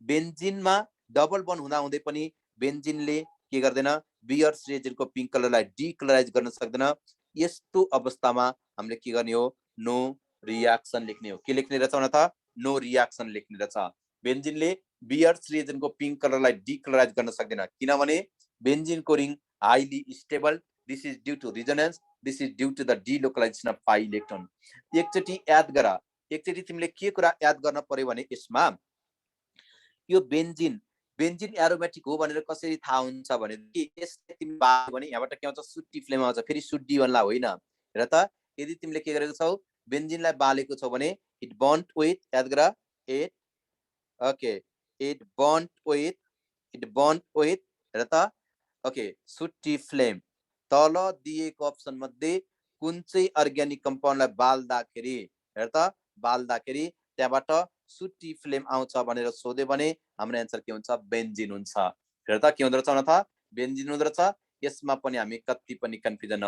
बेन्जिनमा डबल बन्ड हुँदा हुँदै पनि बेन्जिनले के गर्दैन? बियर्स रिएजेन्टको पिङ्क कलरलाई डिकलराइज गर्न सक्दैन। यस्तो अवस्थामा हामीले के गर्ने हो? नो रियाक्सन लेख्ने हो। के लेख्ने रहेछ भन त? नो रियाक्सन लेख्ने रहेछ। बेन्जिनले बियर्स रिएजेन्टको पिङ्क कलरलाई डिकलराइज गर्न सक्दैन, किनभने बेन्जिनको ring highly stable. This is due to resonance, this is due to the delocalisation of pi electron. एकचोटि याद गर, एकचोटि तिमीले के कुरा याद गर्न पर्यो भने यसमा यो बेन्जिन एरोमेटिक हो भनेर कसरी थाहा हुन्छ भने यसले तिमी बाल्यो भने यहाँबाट के आउँछ? सुट्टी फ्लेम आउँछ। फेरि सुड्डी भन्ला होइन। हेर त, यदि तिमीले के गरेको छौ? बेन्जिनलाई बालेको छौ भने इट बन्ड विथ, याद गर, इट बन्ड विथ, हेर त, ओके, सुट्टी फ्लेम। तल दिएको अप्सन मध्ये कुन चाहिँ अर्ग्यानिक कम्पाउन्डलाई बाल्दाखेरि, हेर त, बाल्दाखेरि त्यहाँबाट सुट्टी फ्लेम आउँछ भनेर सोध्यो भने हाम्रो एन्सर के हुन्छ? बेन्जिन हुन्छ। हेर त, के हुँदो रहेछ भन त? बेन्जिन हुँदो रहेछ। यसमा पनि हामी कति पनि कन्फ्युजन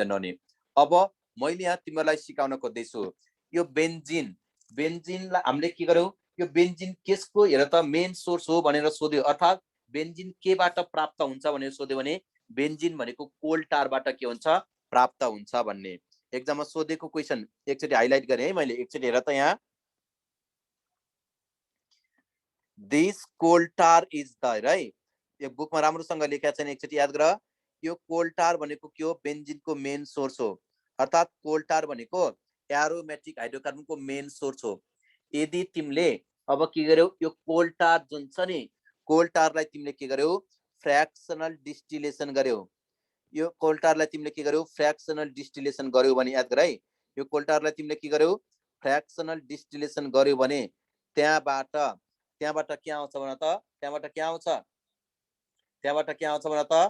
नहुने। अब मैले यहाँ तिमीलाई सिकाउन खोज्दैछु, यो बेन्जिनलाई हामीले के गर्यौं? यो बेन्जिन केसको, हेर त, मेन सोर्स हो भनेर सोध्यो, अर्थात् बेन्जिन केबाट प्राप्त हुन्छ भनेर सोध्यो भने बेन्जिन भनेको कोल्टारबाट के हुन्छ? प्राप्त हुन्छ भन्ने एक्जाममा सोधेको क्वेसन एकचोटि हाइलाइट गरेँ है मैले। एकचोटि हेर त, यहाँ दिस कोल्टार इज द, है, यो बुकमा राम्रोसँग लेखेको छैन, एकचोटि याद गर। यो कोल्टार भनेको के हो? बेन्जिनको मेन सोर्स हो, अर्थात् कोल्टार भनेको एरोमेटिक हाइड्रोकार्बनको मेन सोर्स हो। यदि तिमीले अब के गर्यौ यो कोल टार जुन छ नि कोल टारलाई तिमीले के गर्यौ फ्र्याक्सनल डिस्टिलेसन गर्यौ यो कोल टारलाई तिमीले के गर्यौ फ्र्याक्सनल डिस्टिलेसन गर्यौ भने याद गर है यो कोल टारलाई तिमीले के गर्यौ फ्र्याक्सनल डिस्टिलेसन गर्यौ भने त्यहाँबाट के आउँछ भन त त्यहाँबाट के आउँछ भन त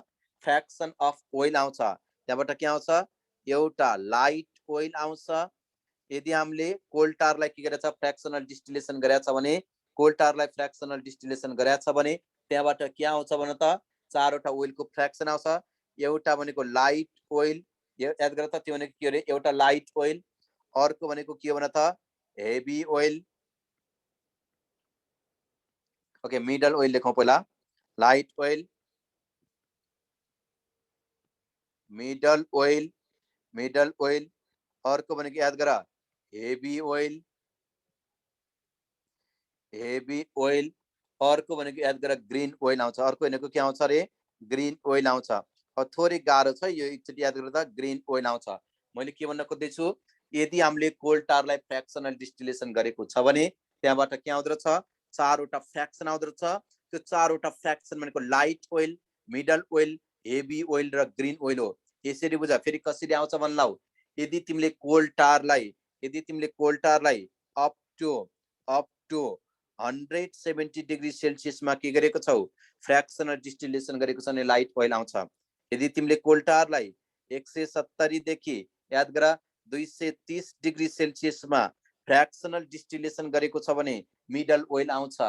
फ्र्याक्सन अफ ओइल आउँछ त्यहाँबाट के आउँछ एउटा लाइट ओइल आउँछ यदि हामीले कोल टारलाई के गरेछ फ्र्याक्सनल डिस्टिलेसन गरेछ भने कोल टारलाई फ्र्याक्सनल डिस्टिलेसन गरेछ भने त्यहाँबाट के आउँछ भन त चारवटा ओइलको फ्र्याक्सन आउँछ एउटा भनेको लाइट ओइल याद गर त त्यो भनेको के हो रे एउटा लाइट ओइल अर्को भनेको के हो भन त heavy oil okay middle oil लेखौं पहिला लाइट ओइल मिडल ओइल अर्को भनेको याद गर हेभी ओइल अर्को भनेको याद गर ग्रीन ओइल आउँछ अर्को भनेको के आउँछ रे ग्रीन ओइल आउँछ थोरै गाह्रो छ यो एकचोटि याद गर्दा ग्रीन ओइल आउँछ मैले के भन्न खोज्दैछु यदि हामीले कोल टारलाई फ्र्याक्सनल डिस्टिलेसन गरेको छ भने त्यहाँबाट के आउँदो रहेछ चारवटा फ्र्याक्सन आउँदो रहेछ त्यो चारवटा फ्र्याक्सन भनेको light oil middle oil heavy oil र ग्रीन ओइल हो यसरी बुझ फेरि कसरी आउँछ भन्लाउ यदि तिमीले कोल टारलाई अप टु 170 डिग्री सेल्सियसमा के गरेको छौ फ्र्याक्सनल डिस्टिलेसन गरेको छ भने लाइट ओइल आउँछ यदि तिमीले कोल टारलाई 170 देखि याद गर 230 डिग्री सेल्सियसमा फ्र्याक्सनल डिस्टिलेसन गरेको छ भने मिडल ओइल आउँछ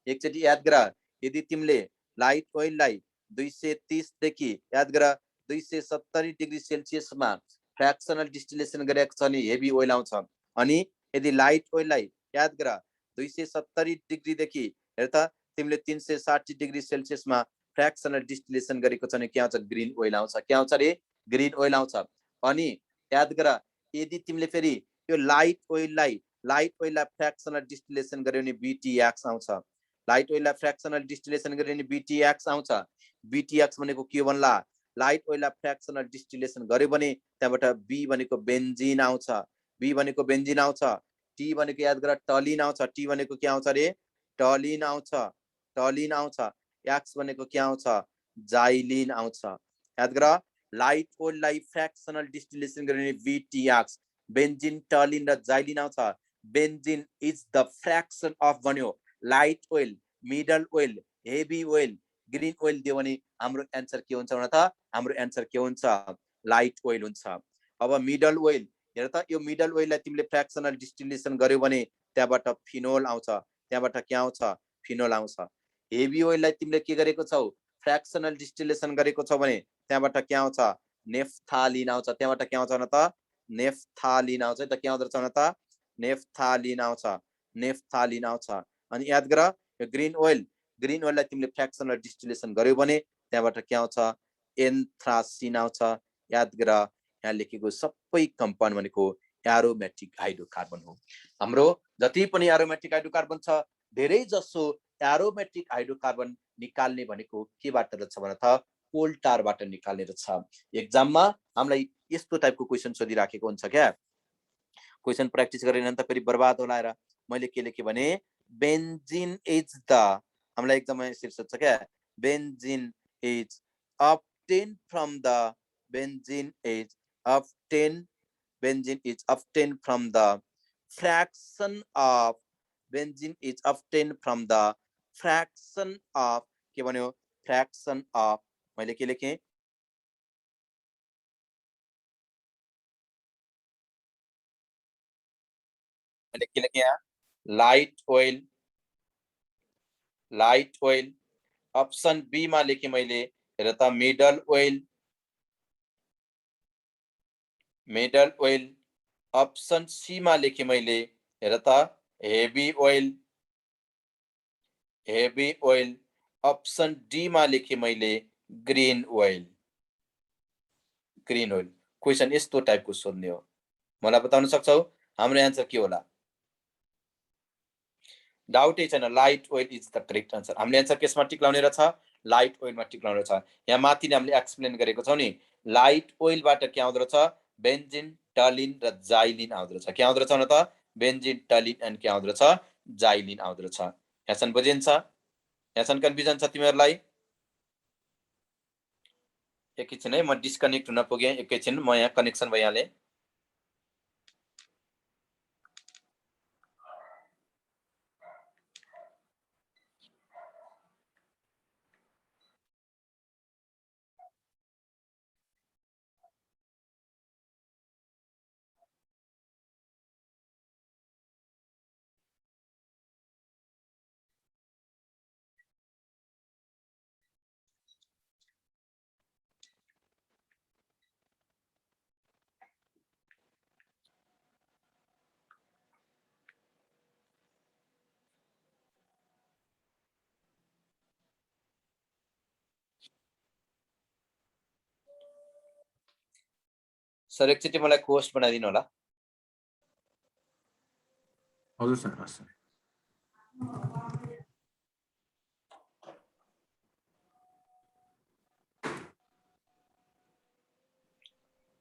एकचोटि याद गर यदि तिमीले लाइट ओइललाई 230 देखि याद गर 270 डिग्री सेल्सियसमा फ्र्याक्सनल डिस्टिलेसन गरेको छ भने हेभी ओइल आउँछ अनि यदि लाइट ओइललाई याद गर 270 डिग्री देखि हेर त तिमीले 360 डिग्री सेल्सियसमा फ्र्याक्सनल डिस्टिलेसन गरेको छ भने के आउँछ ग्रीन ओइल आउँछ के आउँछ रे ग्रीन ओइल आउँछ अनि याद गर यदि तिमीले फेरि यो लाइट ओइललाई फ्र्याक्सनल डिस्टिलेसन गर्यो भने बीटीएक्स आउँछ लाइट ओइललाई फ्र्याक्सनल डिस्टिलेसन गर्यो भने बीटीएक्स आउँछ बीटीएक्स भनेको के भन्ला लाइट ओइललाई फ्र्याक्सनल डिस्टिलेसन गर्यो भने त्यहाँबाट बी भनेको बेन्जिन आउँछ टी भनेको याद गर टलिन आउँछ टी भनेको के आउँछ रे टलिन आउँछ एक्स भनेको के आउँछ जाइलिन आउँछ याद गर लाइट ओइललाई फ्र्याक्सनल डिस्टिलेसन गर्यो भने बीटीएक्स बेन्जिन टलिन र जाइलिन आउँछ benzene is the fraction of भन्यो light oil middle oil heavy oil green oil दियो भने हाम्रो एन्सर के हुन्छ भन त हाम्रो एन्सर के हुन्छ लाइट ओइल हुन्छ अब मिडल ओइल हेर त यो मिडल ओइललाई तिमीले फ्र्याक्सनल डिस्टिलेसन गर्यो भने त्यहाँबाट फिनोल आउँछ फिनोल आउँछ हेभी ओइललाई तिमीले के गरेको छौ फ्र्याक्सनल डिस्टिलेसन गरेको छौ भने त्यहाँबाट के आउँछ नेफ्थालिन आउँछ त्यहाँबाट के आउँछ भन त नेफ्थालिन आउँछ त के आउँदछ भन त नेफ्थालिन आउँछ अनि याद गर यो ग्रीन ओइललाई तिमीले फ्र्याक्सनल डिस्टिलेसन गर्यो भने त्यहाँबाट के आउँछ एन्थ्रासिन आउँछ याद गर यहाँ लेखेको सबै कम्पाउन्ड भनेको एरोमेटिक हाइड्रोकार्बन हो हाम्रो जति पनि एरोमेटिक हाइड्रोकार्बन छ धेरै जसो एरोमेटिक हाइड्रोकार्बन निकाल्ने भनेको केबाट रहेछ भन त कोल टारबाट निकाल्ने रहेछ एक्जाममा हामीलाई यस्तो टाइपको क्वेशन सोधिराखेको हुन्छ क्या क्वेशन प्र्याक्टिस गरेन त फेरि बर्बाद होला र मैले के लेखेँ भने बेन्जिन इज द हामीलाई एकदमै शीर्षक छ क्या benzene is obtained from the benzene is obtained from the fraction of benzene is obtained from the fraction of के भन्यो fraction of मैले के लेखेँ यहाँ लाइट ओइल अप्सन बी मा लेखेँ मैले हेर त मिडल ओइल अप्सन सी मा लेखेँ मैले हेर त हेभी ओइल अप्सन डी मा लेखेँ मैले ग्रीन ओइल क्वेशन यस्तो टाइपको सोध्ने हो मलाई बताउन सक्छौ हाम्रो एन्सर के होला डाउटै छैन light oil is the correct answer हामीले एन्सर केसमा टिक लाउने रहेछ लाइट ओइलमा टिक लाउने रहेछ यहाँ माथि हामीले एक्सप्लेन गरेको छौं नि लाइट ओइलबाट के आउँदो रहेछ बेन्जिन टलिन र जाइलिन आउँदो रहेछ के आउँदो रहेछ न त बेन्जिन टलिन एन्ड के आउँदो रहेछ जाइलिन आउँदो रहेछ। यहाँसम्म बुझिन्छ? यहाँसम्म कन्फ्युजन छ तिमीहरूलाई? एकैछिन है, म डिस्कनेक्ट हुन पुगेँ। एकैछिन म यहाँ कनेक्सन भइहालेँ। सर एकचोटि मलाई होस्ट बनाइदिनु होला। हजुर सर, हस् सर।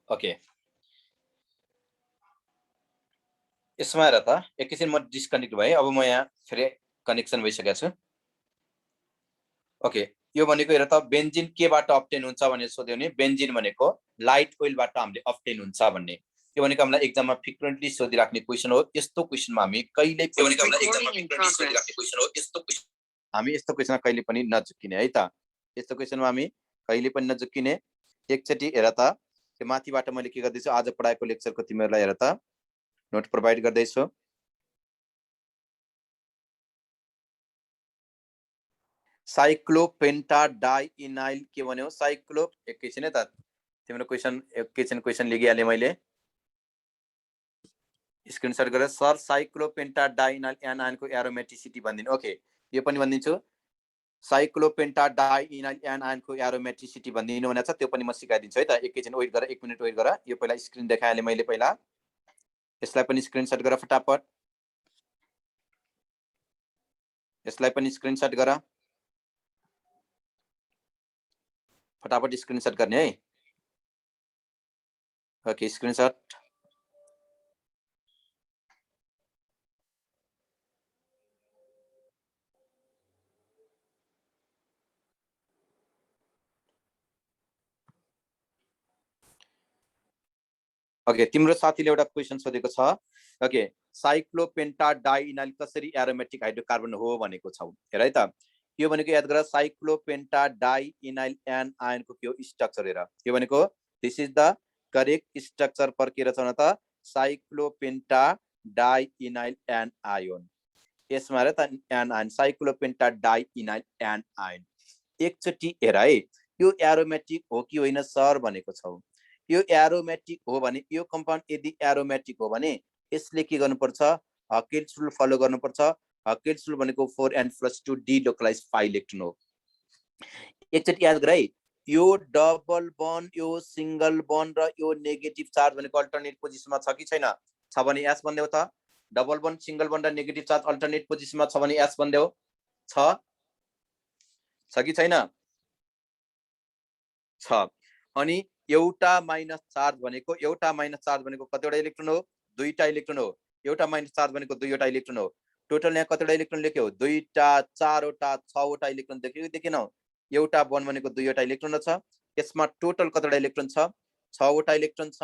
ओके, यसमा हेर त, एकैछिन म डिस्कनेक्ट भएँ। अब म यहाँ फेरि कनेक्सन भइसकेको छु। ओके, यो भनेको हेर त, बेन्जिन केबाट अब्टेन हुन्छ भनेर सोध्यो भने बेन्जिन भनेको लाइट ओइलबाट हामीले अब्टेन हुन्छ भन्ने। यो भनेको हामीलाई एक्जाममा फ्रिक्वेन्टली सोधिराख्ने क्वेसन हो। यस्तो क्वेसनमा हामी कहिले हामी यस्तो क्वेसनमा कहिले पनि नझुक्किने है त। यस्तो क्वेसनमा हामी कहिले पनि नझुक्किने। एकचोटि हेर त, त्यो माथिबाट मैले के गर्दैछु, आज पढाएको लेक्चरको तिमीहरूलाई हेर त नोट प्रोभाइड गर्दैछु। साइक्लोपेन्टाडाइइनाइल के भन्यो? साइक्लो, एकैछिन है त, तिम्रो क्वेसन एकैछिन क्वेसन लेखिहालेँ मैले। स्क्रिनशट गरेर सर साइक्लोपेन्टाडाइइनाइल एनायनको एरोमेटिसिटी भनिदिनु। ओके, यो पनि भनिदिन्छु। साइक्लोपेन्टाडाइइनाइल एनायनको एरोमेटिसिटी भनिदिनु भनेको छ, त्यो पनि म सिकाइदिन्छु है त। एकैछिन वेट गर, 1 मिनट वेट गर। यो पहिला स्क्रिन देखाइहालेँ मैले पहिला। यसलाई पनि स्क्रिनशट गर फटाफट। यसलाई पनि स्क्रिनशट गर फटाफट, स्क्रिनशट गर्ने है। Okay, screenshot. ओके, तिम्रो साथीले एउटा क्वेसन सोधेको छ। ओके, साइक्लोपेन्टाडाइइनाइल कसरी एरोमेटिक हाइड्रोकार्बन हो भनेको छौ। हेर है त, यो भनेको याद गर, साइक्लोपेन्टाडाइइनाइल एनायनको के हो स्ट्रक्चर हेर। यो भनेको this is the correct structure for के रहेछ त, साइक्लोपेन्टाडाइइनाइल एनायोन। यसमा हेर त, एनायन, साइक्लोपेन्टाडाइइनाइल एनायन। एकचोटि हेर है, यो एरोमेटिक हो कि होइन सर भनेको छौ। यो एरोमेटिक हो भने, यो कम्पाउन्ड यदि एरोमेटिक हो भने यसले के गर्नुपर्छ, हकेल्स रुल फलो गर्नुपर्छ। हकेल्स रुल भनेको 4n+2 डिलोकलाइज 5 इलेक्ट्रोन हो। एकचोटि याद गर है, यो डबल बन्ड, यो सिंगल बन्ड र यो नेगेटिभ चार्ज भनेको अल्टरनेट पोजिसनमा छ कि छैन? छ भने एस भन्देऊ त। डबल बन्ड, सिंगल बन्ड र नेगेटिभ चार्ज अल्टरनेट पोजिसनमा छ भने एस भन्देऊ। छ कि छैन? छ। अनि एउटा माइनस चार्ज भनेको कतिवटा इलेक्ट्रोन हो? 2टा इलेक्ट्रोन हो। एउटा माइनस चार्ज भनेको 2वटा इलेक्ट्रोन हो। टोटल यहाँ कतिवटा इलेक्ट्रोन लेख्यो? 2टा, 4वटा, 6वटा इलेक्ट्रोन देख्यो कि देखेनौ? एउटा बन्ड भनेको 2वटा इलेक्ट्रोन छ। यसमा टोटल कतिवटा इलेक्ट्रोन छ? 6वटा इलेक्ट्रोन छ।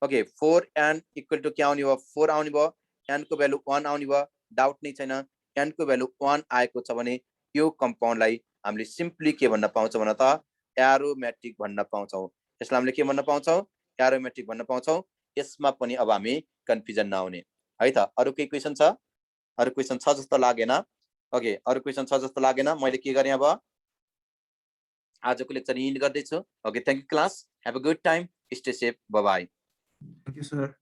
ओके, 4n इक्वल टु के आउने भयो? 4 आउने भयो। n को भ्यालु 1 आउने भयो। डाउट नै छैन। n को भ्यालु 1 आएको छ भने यो कम्पाउन्डलाई हामीले सिम्पली के भन्न पाउँछौँ भन त, एरोमेटिक भन्न पाउँछौँ। यसलाई हामीले के भन्न पाउँछौँ? एरोमेटिक भन्न पाउँछौँ। यसमा पनि अब हामी कन्फ्युजन नहुने है त। अरु केही क्वेसन छ? अरु क्वेसन छ जस्तो लागेन। ओके, अरु क्वेसन छ जस्तो लागेन। मैले के गरेँ अब? आजको लेक्चर इन्ड गर्दैछु। Okay, thank you class. Have a good time. Stay safe. Bye bye. Thank you sir.